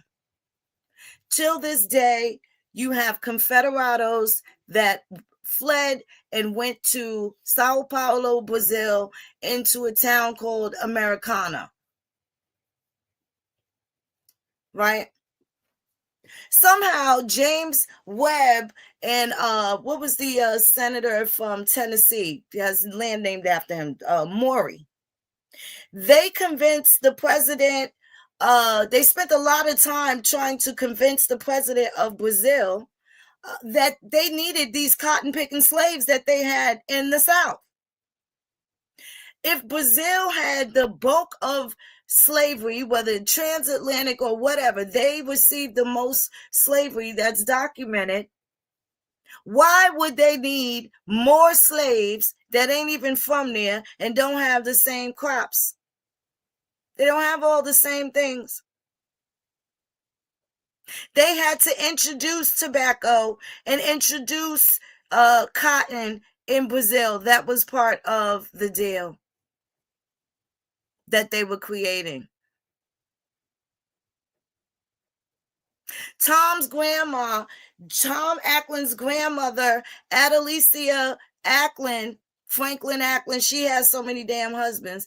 Till this day, you have Confederados that fled and went to Sao Paulo, Brazil, into a town called Americana. Right? Somehow James Webb and what was the senator from Tennessee? He has land named after him, Maury. They convinced the president. They spent a lot of time trying to convince the president of Brazil that they needed these cotton picking slaves that they had in the South. If Brazil had the bulk of slavery, whether transatlantic or whatever, they received the most slavery that's documented. Why would they need more slaves that ain't even from there and don't have the same crops? They don't have all the same things. They had to introduce tobacco and introduce cotton in Brazil. That was part of the deal that they were creating. Tom Ackland's grandmother, Adelicia Ackland, Franklin Ackland, she has so many damn husbands.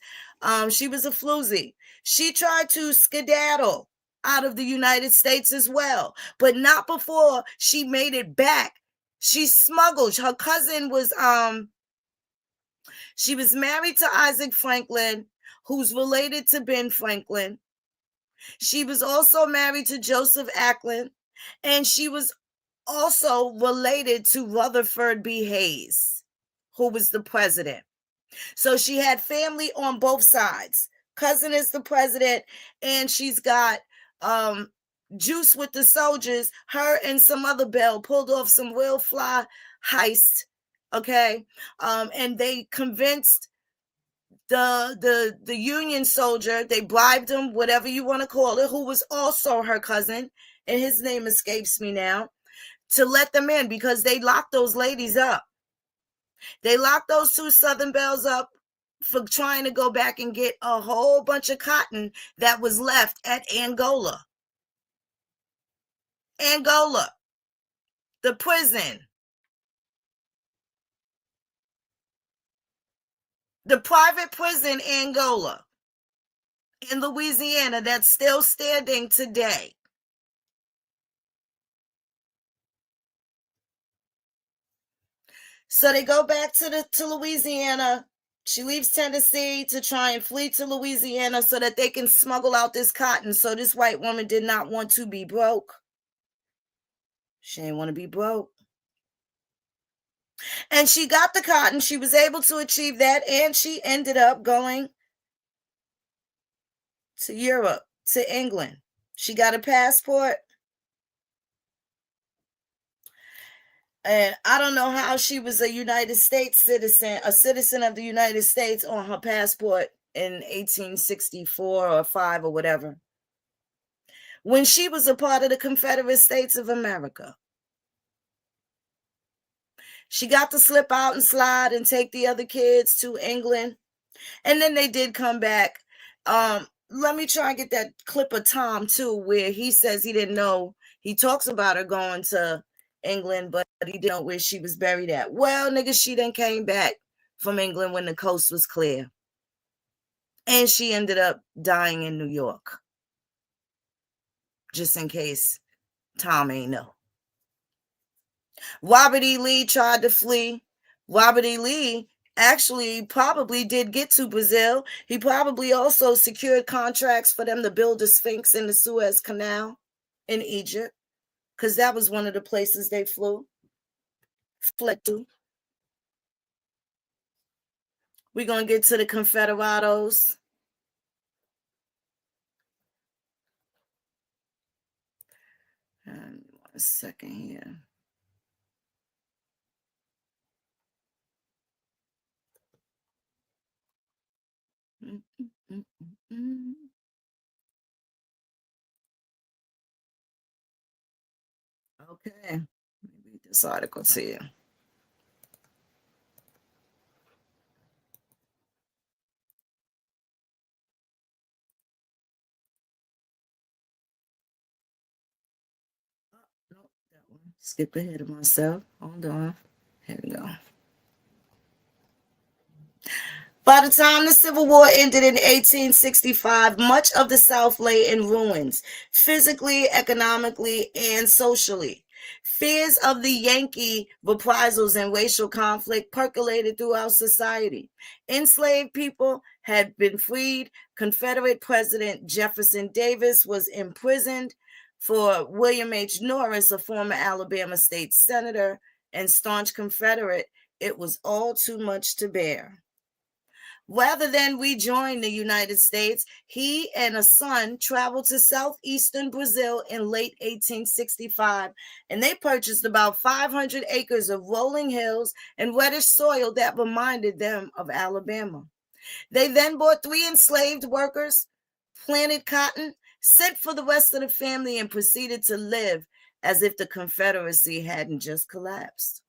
She was a floozy. She tried to skedaddle out of the United States as well, but not before she made it back. She smuggled. Her cousin was, she was married to Isaac Franklin, who's related to Ben Franklin. She was also married to Joseph Ackland, and she was also related to Rutherford B. Hayes, who was the president. So she had family on both sides. Cousin is the president, and she's got juice with the soldiers. Her and some other belle pulled off some real fly heist, okay? And they convinced the Union soldier, they bribed him, whatever you want to call it, who was also her cousin, and his name escapes me now, to let them in because they locked those ladies up. They locked those 2 Southern Belles up for trying to go back and get a whole bunch of cotton that was left at Angola. Angola, the prison. The private prison Angola in Louisiana that's still standing today. So they go back to Louisiana. She leaves Tennessee to try and flee to Louisiana so that they can smuggle out this cotton. So this white woman did not want to be broke. She didn't want to be broke. And she got the cotton. She was able to achieve that. And she ended up going to Europe, to England. She got a passport. And I don't know how she was a United States citizen, a citizen of the United States on her passport in 1864 or 5 or whatever, when she was a part of the Confederate States of America. She got to slip out and slide and take the other kids to England. And then they did come back. Let me try and get that clip of Tom, too, where he says he didn't know. He talks about her going to England, but he didn't know where she was buried at. Well, nigga, she then came back from England when the coast was clear. And she ended up dying in New York. Just in case Tom ain't know. Robert E. Lee tried to flee. Robert E. Lee actually probably did get to Brazil. He probably also secured contracts for them to build a Sphinx in the Suez Canal in Egypt, because that was one of the places they fled to. We're going to get to the Confederados. And 1 second here. Okay, let me read this article to you. Oh, no, that one. Skip ahead of myself. Hold on. Here we go. By the time the Civil War ended in 1865, much of the South lay in ruins, physically, economically, and socially. Fears of the Yankee reprisals and racial conflict percolated throughout society. Enslaved people had been freed. Confederate President Jefferson Davis was imprisoned. For William H. Norris, a former Alabama state senator and staunch Confederate, it was all too much to bear. Rather than rejoin the United States, he and a son traveled to southeastern Brazil in late 1865, and they purchased about 500 acres of rolling hills and reddish soil that reminded them of Alabama. They then bought 3 enslaved workers, planted cotton, sent for the rest of the family, and proceeded to live as if the Confederacy hadn't just collapsed.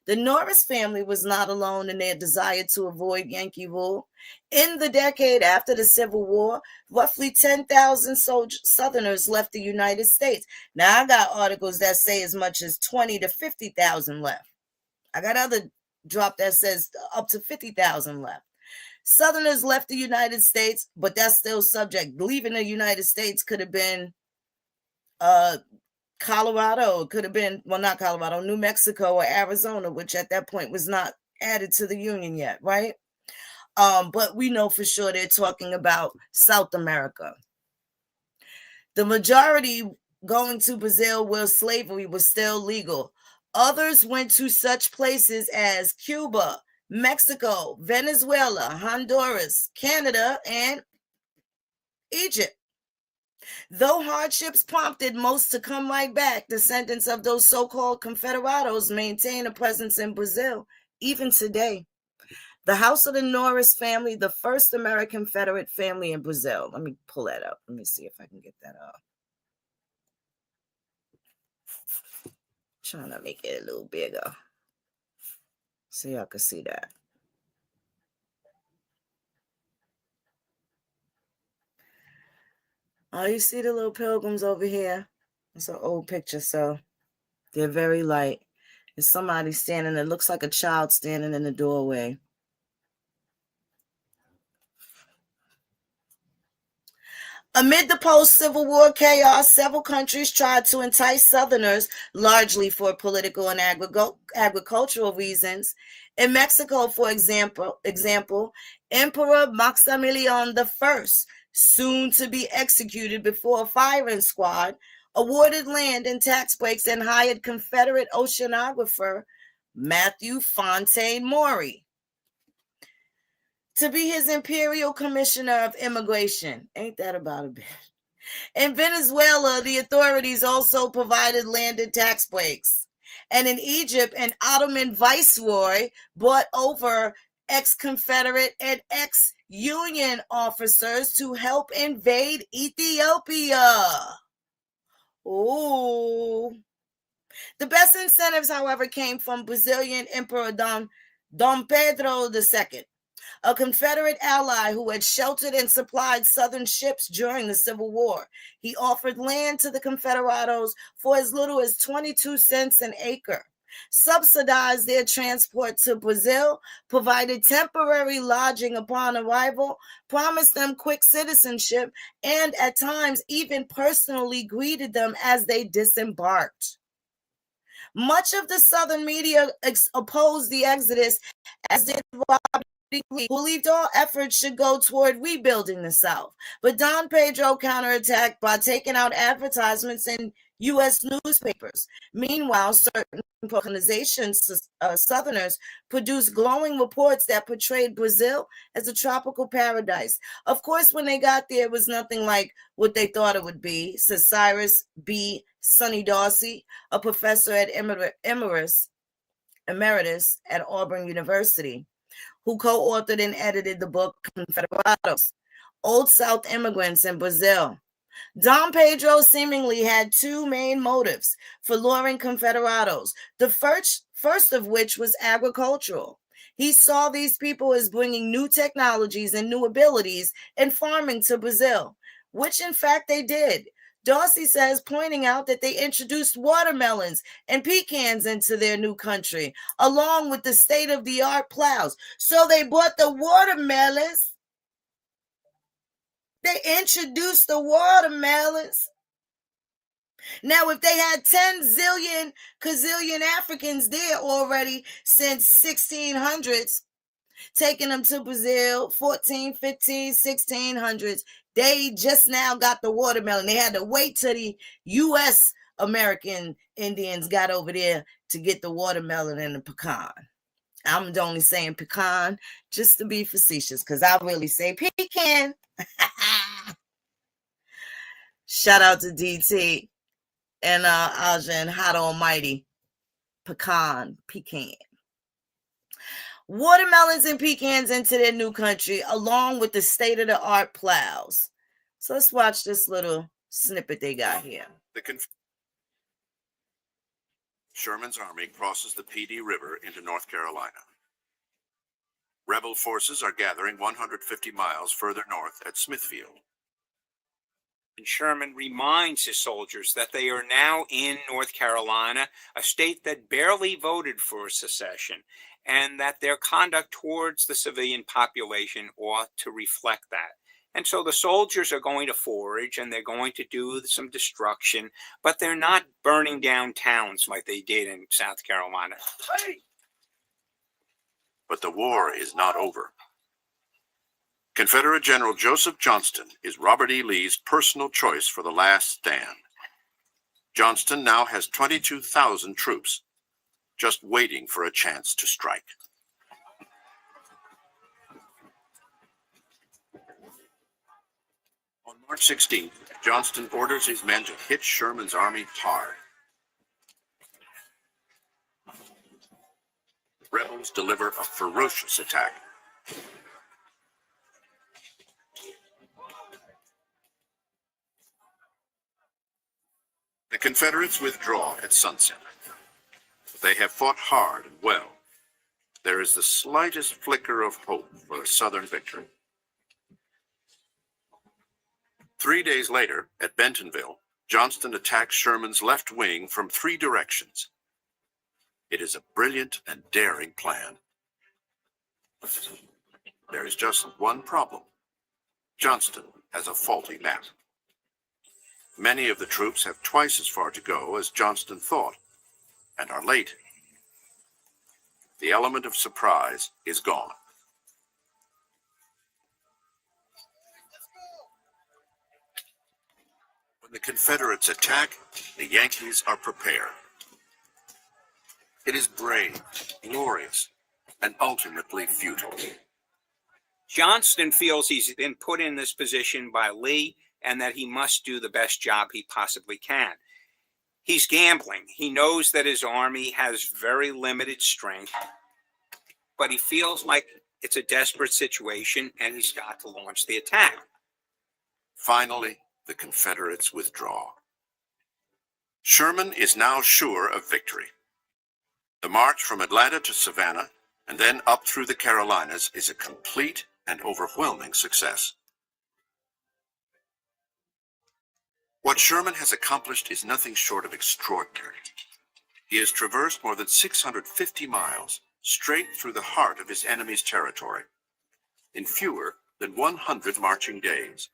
The Norris family was not alone in their desire to avoid Yankee rule. In the decade after the Civil War, roughly 10,000 Southerners left the United States. Now, I got articles that say as much as 20 to 50,000 left. I got other drop that says up to 50,000 left. Southerners left the United States, but that's still subject. Leaving the United States could have been Colorado, it could have been, well, not Colorado, New Mexico or Arizona, which at that point was not added to the Union yet, right? But we know for sure they're talking about South America. The majority going to Brazil where slavery was still legal. Others went to such places as Cuba, Mexico, Venezuela, Honduras, Canada, and Egypt. Though hardships prompted most to come right back, descendants of those so-called Confederados maintain a presence in Brazil, even today. The House of the Norris family, the first American Confederate family in Brazil. Let me pull that up. Let me see if I can get that up. Trying to make it a little bigger so y'all can see that. Oh, you see the little pilgrims over here? It's an old picture, so they're very light. There's somebody standing. It looks like a child standing in the doorway. Amid the post-Civil War chaos, several countries tried to entice Southerners, largely for political and agricultural reasons. In Mexico, for example, Emperor Maximilian I, soon to be executed before a firing squad, awarded land and tax breaks and hired Confederate oceanographer Matthew Fontaine Maury to be his imperial commissioner of immigration. Ain't that about a bit? In Venezuela, the authorities also provided land and tax breaks. And in Egypt, an Ottoman viceroy brought over ex-Confederate and ex-Union officers to help invade Ethiopia. Ooh. The best incentives, however, came from Brazilian Emperor Dom Pedro II, a Confederate ally who had sheltered and supplied Southern ships during the Civil War. He offered land to the Confederados for as little as 22 cents an acre, subsidized their transport to Brazil, provided temporary lodging upon arrival, promised them quick citizenship, and at times even personally greeted them as they disembarked. Much of the Southern media opposed the exodus, as did Robert, who believed all efforts should go toward rebuilding the South. But Don Pedro counterattacked by taking out advertisements in U.S. newspapers. Meanwhile, certain organizations, Southerners, produced glowing reports that portrayed Brazil as a tropical paradise. Of course, when they got there, it was nothing like what they thought it would be, says Cyrus B. Sonny Dorsey, a professor at Emeritus at Auburn University, who co-authored and edited the book Confederados, Old South Immigrants in Brazil. Dom Pedro seemingly had two main motives for luring Confederados, the first of which was agricultural. He saw these people as bringing new technologies and new abilities in farming to Brazil, which in fact they did. Dorsey says, pointing out that they introduced watermelons and pecans into their new country, along with the state-of-the-art plows. So they bought the watermelons. They introduced the watermelons. Now, if they had 10 zillion, gazillion Africans there already since 1600s, taking them to Brazil, 14, 15, 1600s, they just now got the watermelon. They had to wait till the U.S. American Indians got over there to get the watermelon and the pecan. I'm only saying pecan just to be facetious, because I really say pecan. Shout out to DT and Aja and Hot Almighty. Pecan. Watermelons and pecans into their new country, along with the state-of-the-art plows. So let's watch this little snippet they got here. Sherman's army crosses the PD River into North Carolina. Rebel forces are gathering 150 miles further north at Smithfield. And Sherman reminds his soldiers that they are now in North Carolina, a state that barely voted for secession, and that their conduct towards the civilian population ought to reflect that. And so the soldiers are going to forage and they're going to do some destruction, but they're not burning down towns like they did in South Carolina. But the war is not over. Confederate General Joseph Johnston is Robert E. Lee's personal choice for the last stand. Johnston now has 22,000 troops, just waiting for a chance to strike. On March 16th, Johnston orders his men to hit Sherman's army hard. Rebels deliver a ferocious attack. The Confederates withdraw at sunset. They have fought hard and well. There is the slightest flicker of hope for a Southern victory. 3 days later, at Bentonville, Johnston attacks Sherman's left wing from 3 directions. It is a brilliant and daring plan. There is just one problem. Johnston has a faulty map. Many of the troops have twice as far to go as Johnston thought, and are late. The element of surprise is gone. When the Confederates attack, the Yankees are prepared. It is brave, glorious, and ultimately futile. Johnston feels he's been put in this position by Lee and that he must do the best job he possibly can. He's gambling. He knows that his army has very limited strength, but he feels like it's a desperate situation and he's got to launch the attack. Finally, the Confederates withdraw. Sherman is now sure of victory. The march from Atlanta to Savannah and then up through the Carolinas is a complete and overwhelming success. What Sherman has accomplished is nothing short of extraordinary. He has traversed more than 650 miles straight through the heart of his enemy's territory in fewer than 100 marching days.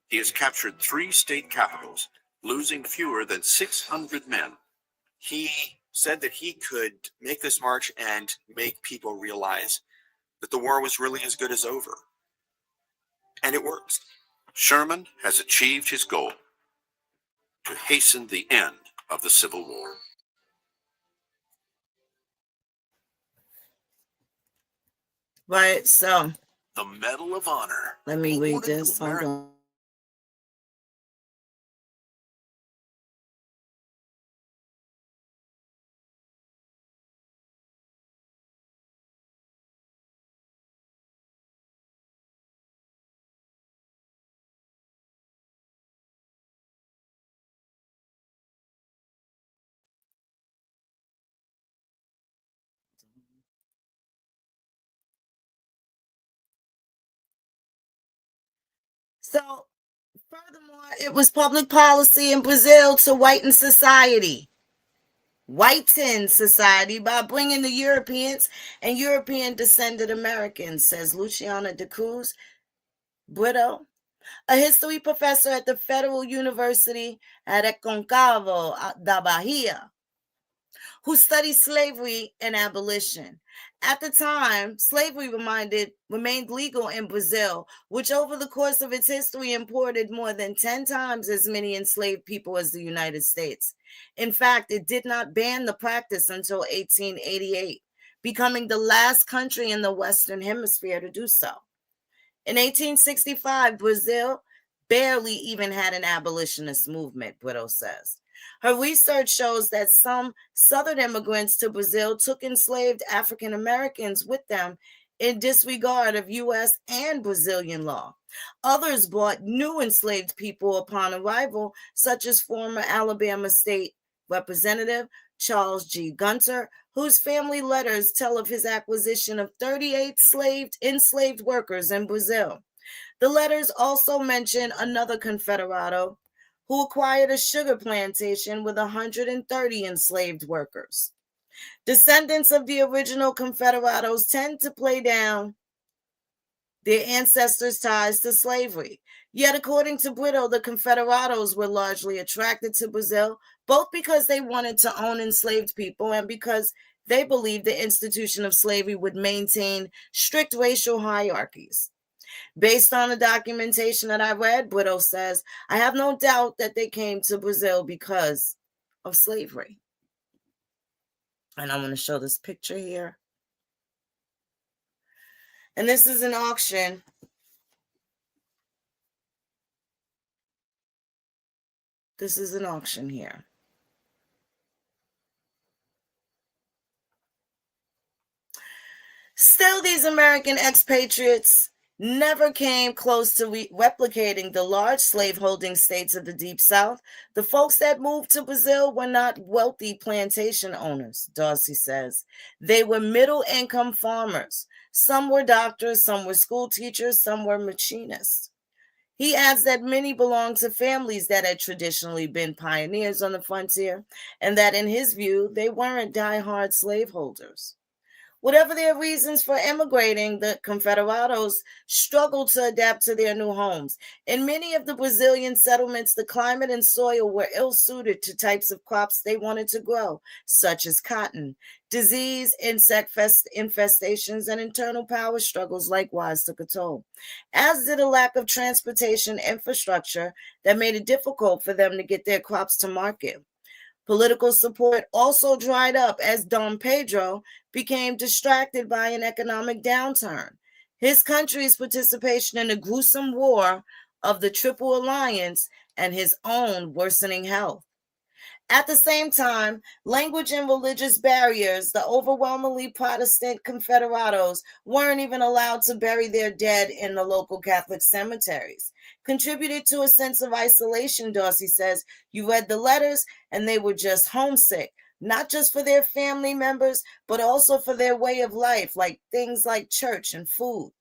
He has captured 3 state capitals, losing fewer than 600 men. He said that he could make this march and make people realize that the war was really as good as over. And it works. Sherman has achieved his goal: to hasten the end of the Civil War. Right, so The Medal of Honor. let me read awarded to this. Hold American on. So, furthermore, it was public policy in Brazil to whiten society by bringing the Europeans and European descended Americans, says Luciana de Cruz Brito, a history professor at the Federal University at Aconcagua da Bahia, who studied slavery and abolition. At the time, slavery remained legal in Brazil, which over the course of its history imported more than 10 times as many enslaved people as the United States. In fact, it did not ban the practice until 1888, becoming the last country in the Western Hemisphere to do so. In 1865, Brazil barely even had an abolitionist movement, Brito says. Her research shows that some Southern immigrants to Brazil took enslaved African Americans with them in disregard of U.S. and Brazilian law. Others brought new enslaved people upon arrival, such as former Alabama State Representative Charles G. Gunter, whose family letters tell of his acquisition of 38 enslaved workers in Brazil. The letters also mention another Confederado who acquired a sugar plantation with 130 enslaved workers. Descendants of the original Confederados tend to play down their ancestors' ties to slavery. Yet, according to Brito, the Confederados were largely attracted to Brazil, both because they wanted to own enslaved people and because they believed the institution of slavery would maintain strict racial hierarchies. Based on the documentation that I read, Brito says, I have no doubt that they came to Brazil because of slavery. And I'm going to show this picture here. And this is an auction. This is an auction here. Still, these American expatriates never came close to replicating the large slaveholding states of the Deep South. The folks that moved to Brazil were not wealthy plantation owners, Darcy says. They were middle-income farmers. Some were doctors, some were school teachers, some were machinists. He adds that many belonged to families that had traditionally been pioneers on the frontier, and that in his view, they weren't die-hard slaveholders. Whatever their reasons for emigrating, the Confederados struggled to adapt to their new homes. In many of the Brazilian settlements, the climate and soil were ill-suited to types of crops they wanted to grow, such as cotton. Disease, insect infestations, and internal power struggles likewise took a toll, as did a lack of transportation infrastructure that made it difficult for them to get their crops to market. Political support also dried up as Dom Pedro became distracted by an economic downturn. His country's participation in the gruesome war of the Triple Alliance and his own worsening health. At the same time, language and religious barriers, the overwhelmingly Protestant Confederados weren't even allowed to bury their dead in the local Catholic cemeteries, contributed to a sense of isolation, Darcy says. You read the letters and they were just homesick, not just for their family members, but also for their way of life, like things like church and food.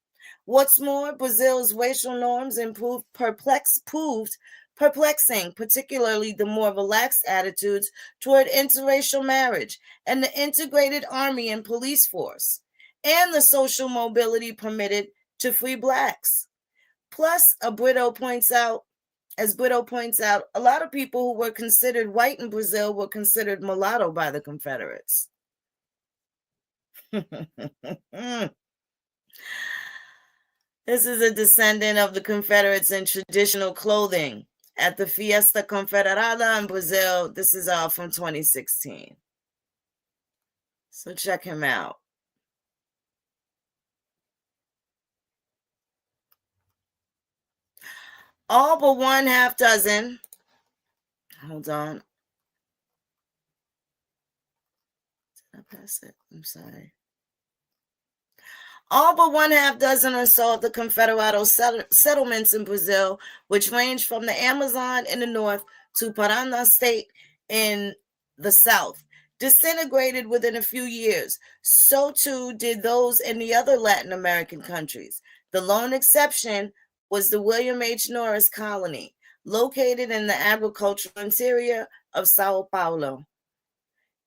What's more, Brazil's racial norms proved perplexing, particularly the more relaxed attitudes toward interracial marriage and the integrated army and police force, and the social mobility permitted to free blacks. Plus, as Brito points out, a lot of people who were considered white in Brazil were considered mulatto by the Confederates. This is a descendant of the Confederates in traditional clothing at the Fiesta Confederada in Brazil. This is all from 2016. So check him out. All but one half dozen. Hold on. Did I pass it? I'm sorry. All but one half dozen or so of the Confederado settlements in Brazil, which range from the Amazon in the north to Paraná state in the south, disintegrated within a few years. So too did those in the other Latin American countries. The lone exception was the William H. Norris colony, located in the agricultural interior of Sao Paulo.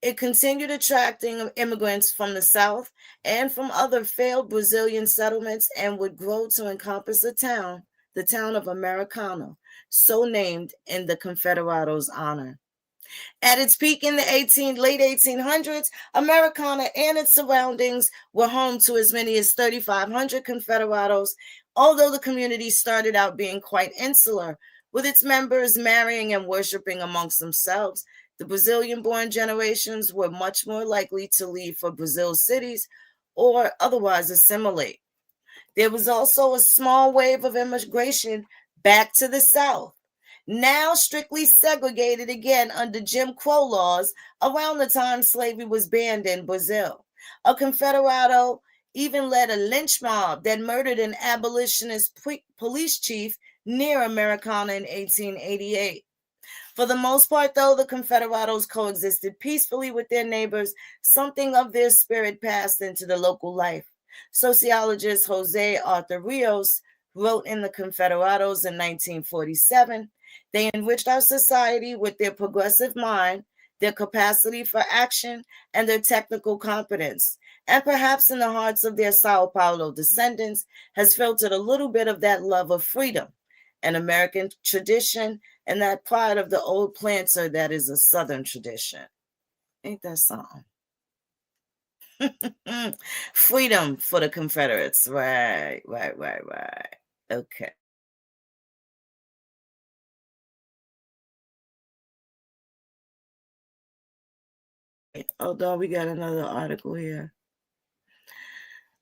It continued attracting immigrants from the South and from other failed Brazilian settlements, and would grow to encompass the town of Americana, so named in the Confederados' honor. At its peak in the late 1800s, Americana and its surroundings were home to as many as 3,500 Confederados, although the community started out being quite insular, with its members marrying and worshiping amongst themselves. The Brazilian-born generations were much more likely to leave for Brazil's cities or otherwise assimilate. There was also a small wave of immigration back to the South, now strictly segregated again under Jim Crow laws around the time slavery was banned in Brazil. A Confederado even led a lynch mob that murdered an abolitionist police chief near Americana in 1888. For the most part, though, the Confederados coexisted peacefully with their neighbors. Something of their spirit passed into the local life. Sociologist Jose Arthur Rios wrote in the Confederados in 1947, they enriched our society with their progressive mind, their capacity for action, and their technical competence. And perhaps in the hearts of their Sao Paulo descendants has filtered a little bit of that love of freedom, an American tradition, and that pride of the old planter that is a Southern tradition. Ain't that something? Freedom for the Confederates. Right. Okay. Although we got another article here.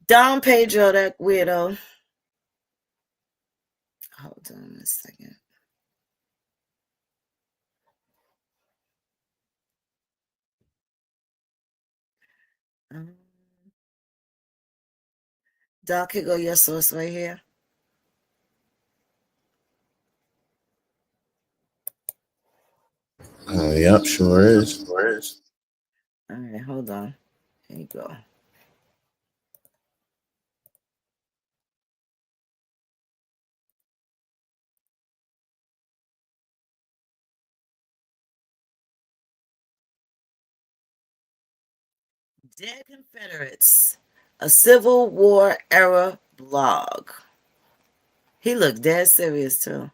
Dom Pedro, that weirdo. Hold on a second. Doc, here go your source right here. Yep, sure is. All right, hold on. There you go. Dead Confederates, a Civil War era blog. He looked dead serious too.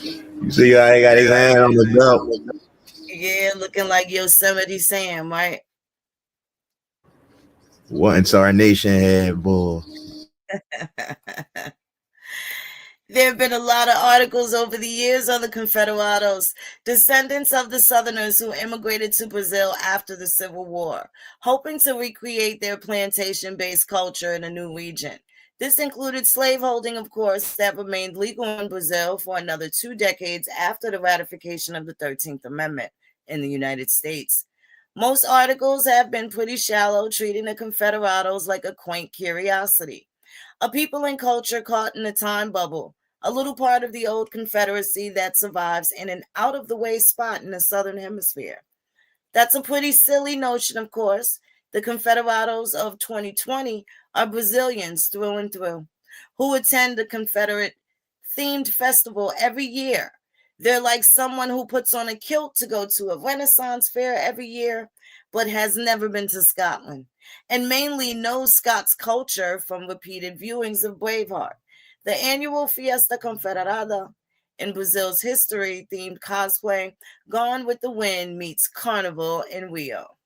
You see, I got his hand on the belt. Yeah, looking like Yosemite Sam, right? What until our nation had bull. There have been a lot of articles over the years on the Confederados, descendants of the Southerners who immigrated to Brazil after the Civil War, hoping to recreate their plantation-based culture in a new region. This included slaveholding, of course, that remained legal in Brazil for another 2 decades after the ratification of the 13th Amendment in the United States. Most articles have been pretty shallow, treating the Confederados like a quaint curiosity, a people and culture caught in a time bubble, a little part of the old Confederacy that survives in an out-of-the-way spot in the Southern Hemisphere. That's a pretty silly notion, of course. The Confederados of 2020 are Brazilians through and through, who attend the Confederate-themed festival every year. They're like someone who puts on a kilt to go to a Renaissance fair every year, but has never been to Scotland, and mainly knows Scots culture from repeated viewings of Braveheart, the annual Fiesta Confederada. In Brazil's history-themed cosplay, Gone with the Wind meets Carnival in Rio.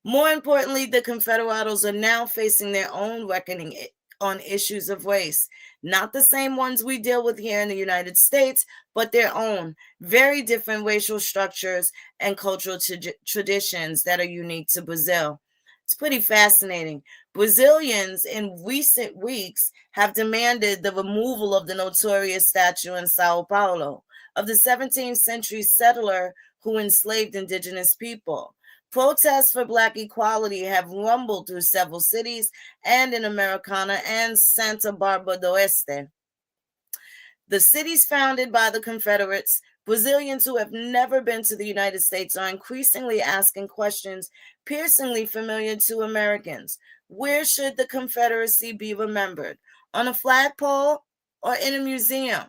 More importantly, the Confederados are now facing their own reckoning on issues of race, not the same ones we deal with here in the United States, but their own, very different racial structures and cultural traditions that are unique to Brazil. It's pretty fascinating. Brazilians in recent weeks have demanded the removal of the notorious statue in Sao Paulo of the 17th century settler who enslaved indigenous people. Protests for Black equality have rumbled through several cities and in Americana and Santa Barbara do Oeste. The cities founded by the Confederates, Brazilians who have never been to the United States are increasingly asking questions piercingly familiar to Americans. Where should the Confederacy be remembered? On a flagpole or in a museum?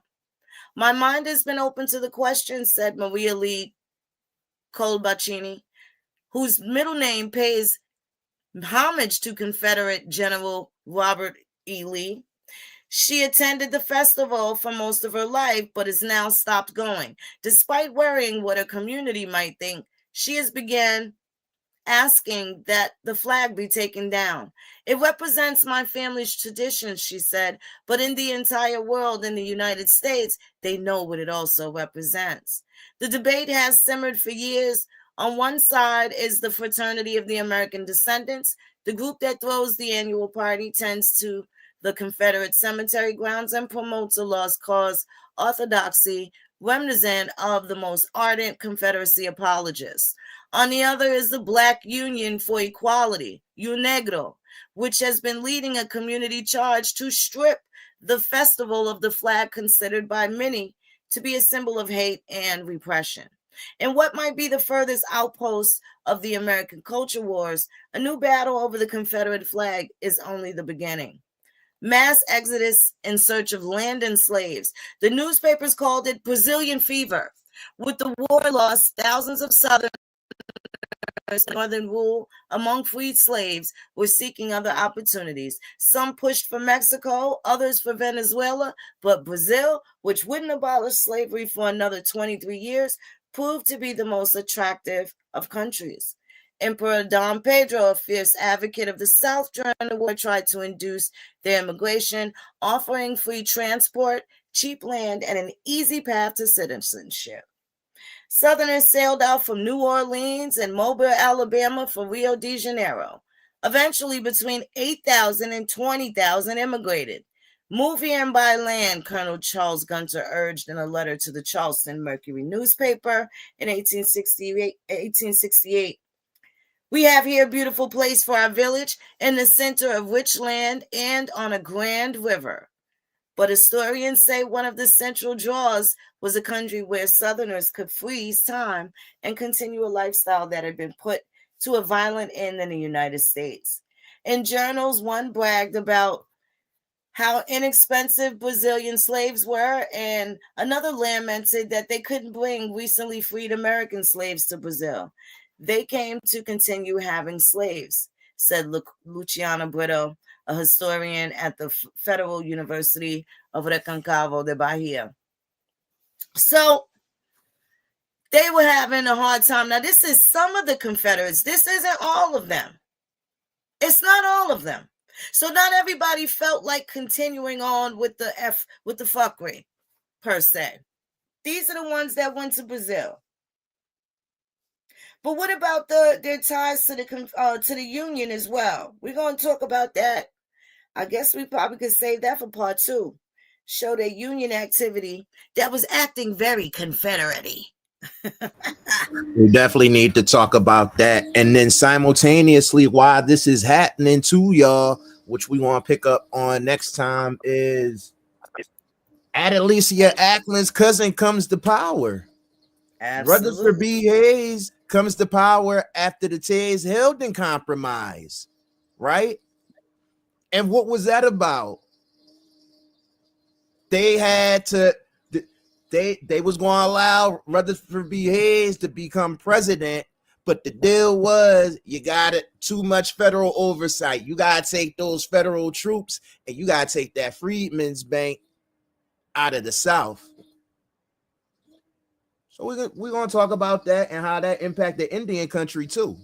My mind has been open to the question, said Maria Lee Colbacini, whose middle name pays homage to Confederate General Robert E. Lee. She attended the festival for most of her life, but has now stopped going. Despite worrying what her community might think, she has begun asking that the flag be taken down. It represents my family's traditions, she said, but in the entire world, in the United States, they know what it also represents. The debate has simmered for years. On one side is the Fraternity of the American Descendants. The group that throws the annual party tends to the Confederate cemetery grounds and promotes a lost cause orthodoxy reminiscent of the most ardent Confederacy apologists. On the other is the Black Union for Equality, UNEGRO, which has been leading a community charge to strip the festival of the flag considered by many to be a symbol of hate and repression. In what might be the furthest outpost of the American culture wars, a new battle over the Confederate flag is only the beginning. Mass exodus in search of land and slaves. The newspapers called it Brazilian fever. With the war lost, thousands of Southerners, northern rule among freed slaves, were seeking other opportunities. Some pushed for Mexico, others for Venezuela, but Brazil, which wouldn't abolish slavery for another 23 years, proved to be the most attractive of countries. Emperor Dom Pedro, a fierce advocate of the South during the war, tried to induce their immigration, offering free transport, cheap land, and an easy path to citizenship. Southerners sailed out from New Orleans and Mobile, Alabama for Rio de Janeiro. Eventually, between 8,000 and 20,000 immigrated. Move here and buy land, Colonel Charles Gunter urged in a letter to the Charleston Mercury newspaper in 1868. We have here a beautiful place for our village in the center of rich land and on a grand river. But historians say one of the central draws was a country where Southerners could freeze time and continue a lifestyle that had been put to a violent end in the United States. In journals, one bragged about how inexpensive Brazilian slaves were, and another lamented that they couldn't bring recently freed American slaves to Brazil. They came to continue having slaves, said Luciano Brito, a historian at the Federal University of Reconcavo de Bahia. So they were having a hard time. Now, this is some of the Confederates. This isn't all of them. It's not all of them. So not everybody felt like continuing on with the fuckery, per se. These are the ones that went to Brazil. But what about their ties to the Union as well? We're going to talk about that. I guess we probably could save that for part 2. Show their Union activity that was acting very Confederate-y. We definitely need to talk about that. And then simultaneously, why this is happening to y'all, which we want to pick up on next time, is Adelicia Ackland's cousin comes to power. Absolutely. Rutherford B. Hayes comes to power after the Tays-Hilton Compromise, right? And what was that about? They had to, they was going to allow Rutherford B. Hayes to become president, but the deal was you got too much federal oversight. You got to take those federal troops and you got to take that Freedmen's Bank out of the South. So we're going to talk about that and how that impacted Indian country too.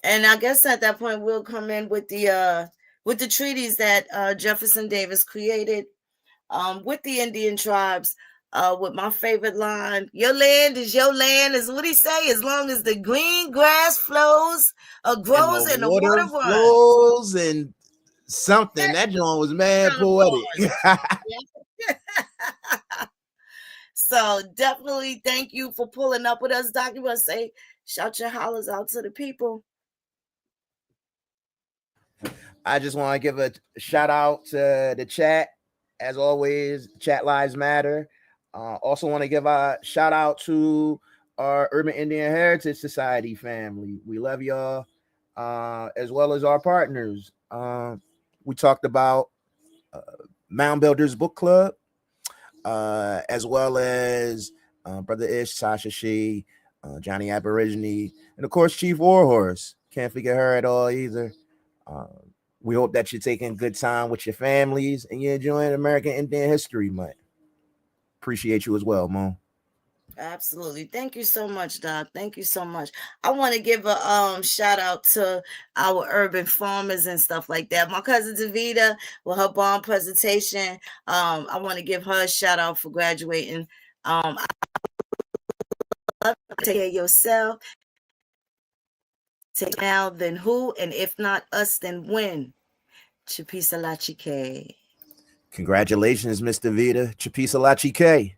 And I guess at that point we'll come in with the treaties that Jefferson Davis created with the Indian tribes. With my favorite line, "Your land is your land," is what he say. As long as the green grass flows or grows and the water flows and something. That joint was mad poetic. So definitely thank you for pulling up with us, Doc. You want to say, shout your hollers out to the people? I just want to give a shout out to the chat. As always, chat lives matter. Also want to give a shout out to our Urban Indian Heritage Society family. We love y'all, as well as our partners. We talked about Mound Builders Book Club, as well as Brother Ish, Sasha Shee, Johnny Aborigine, and of course Chief Warhorse. Can't forget her at all either. We hope that you're taking good time with your families and you're enjoying American Indian History Month. Appreciate you as well, Mo. Absolutely. Thank you so much, Doc. Thank you so much. I want to give a shout out to our urban farmers and stuff like that. My cousin Davida with her bomb presentation. I want to give her a shout out for graduating. Take care of yourself. Take now, then who? And if not us, then when? Chipisa la chique. Congratulations, Mr. Vita. Chipisa la chique.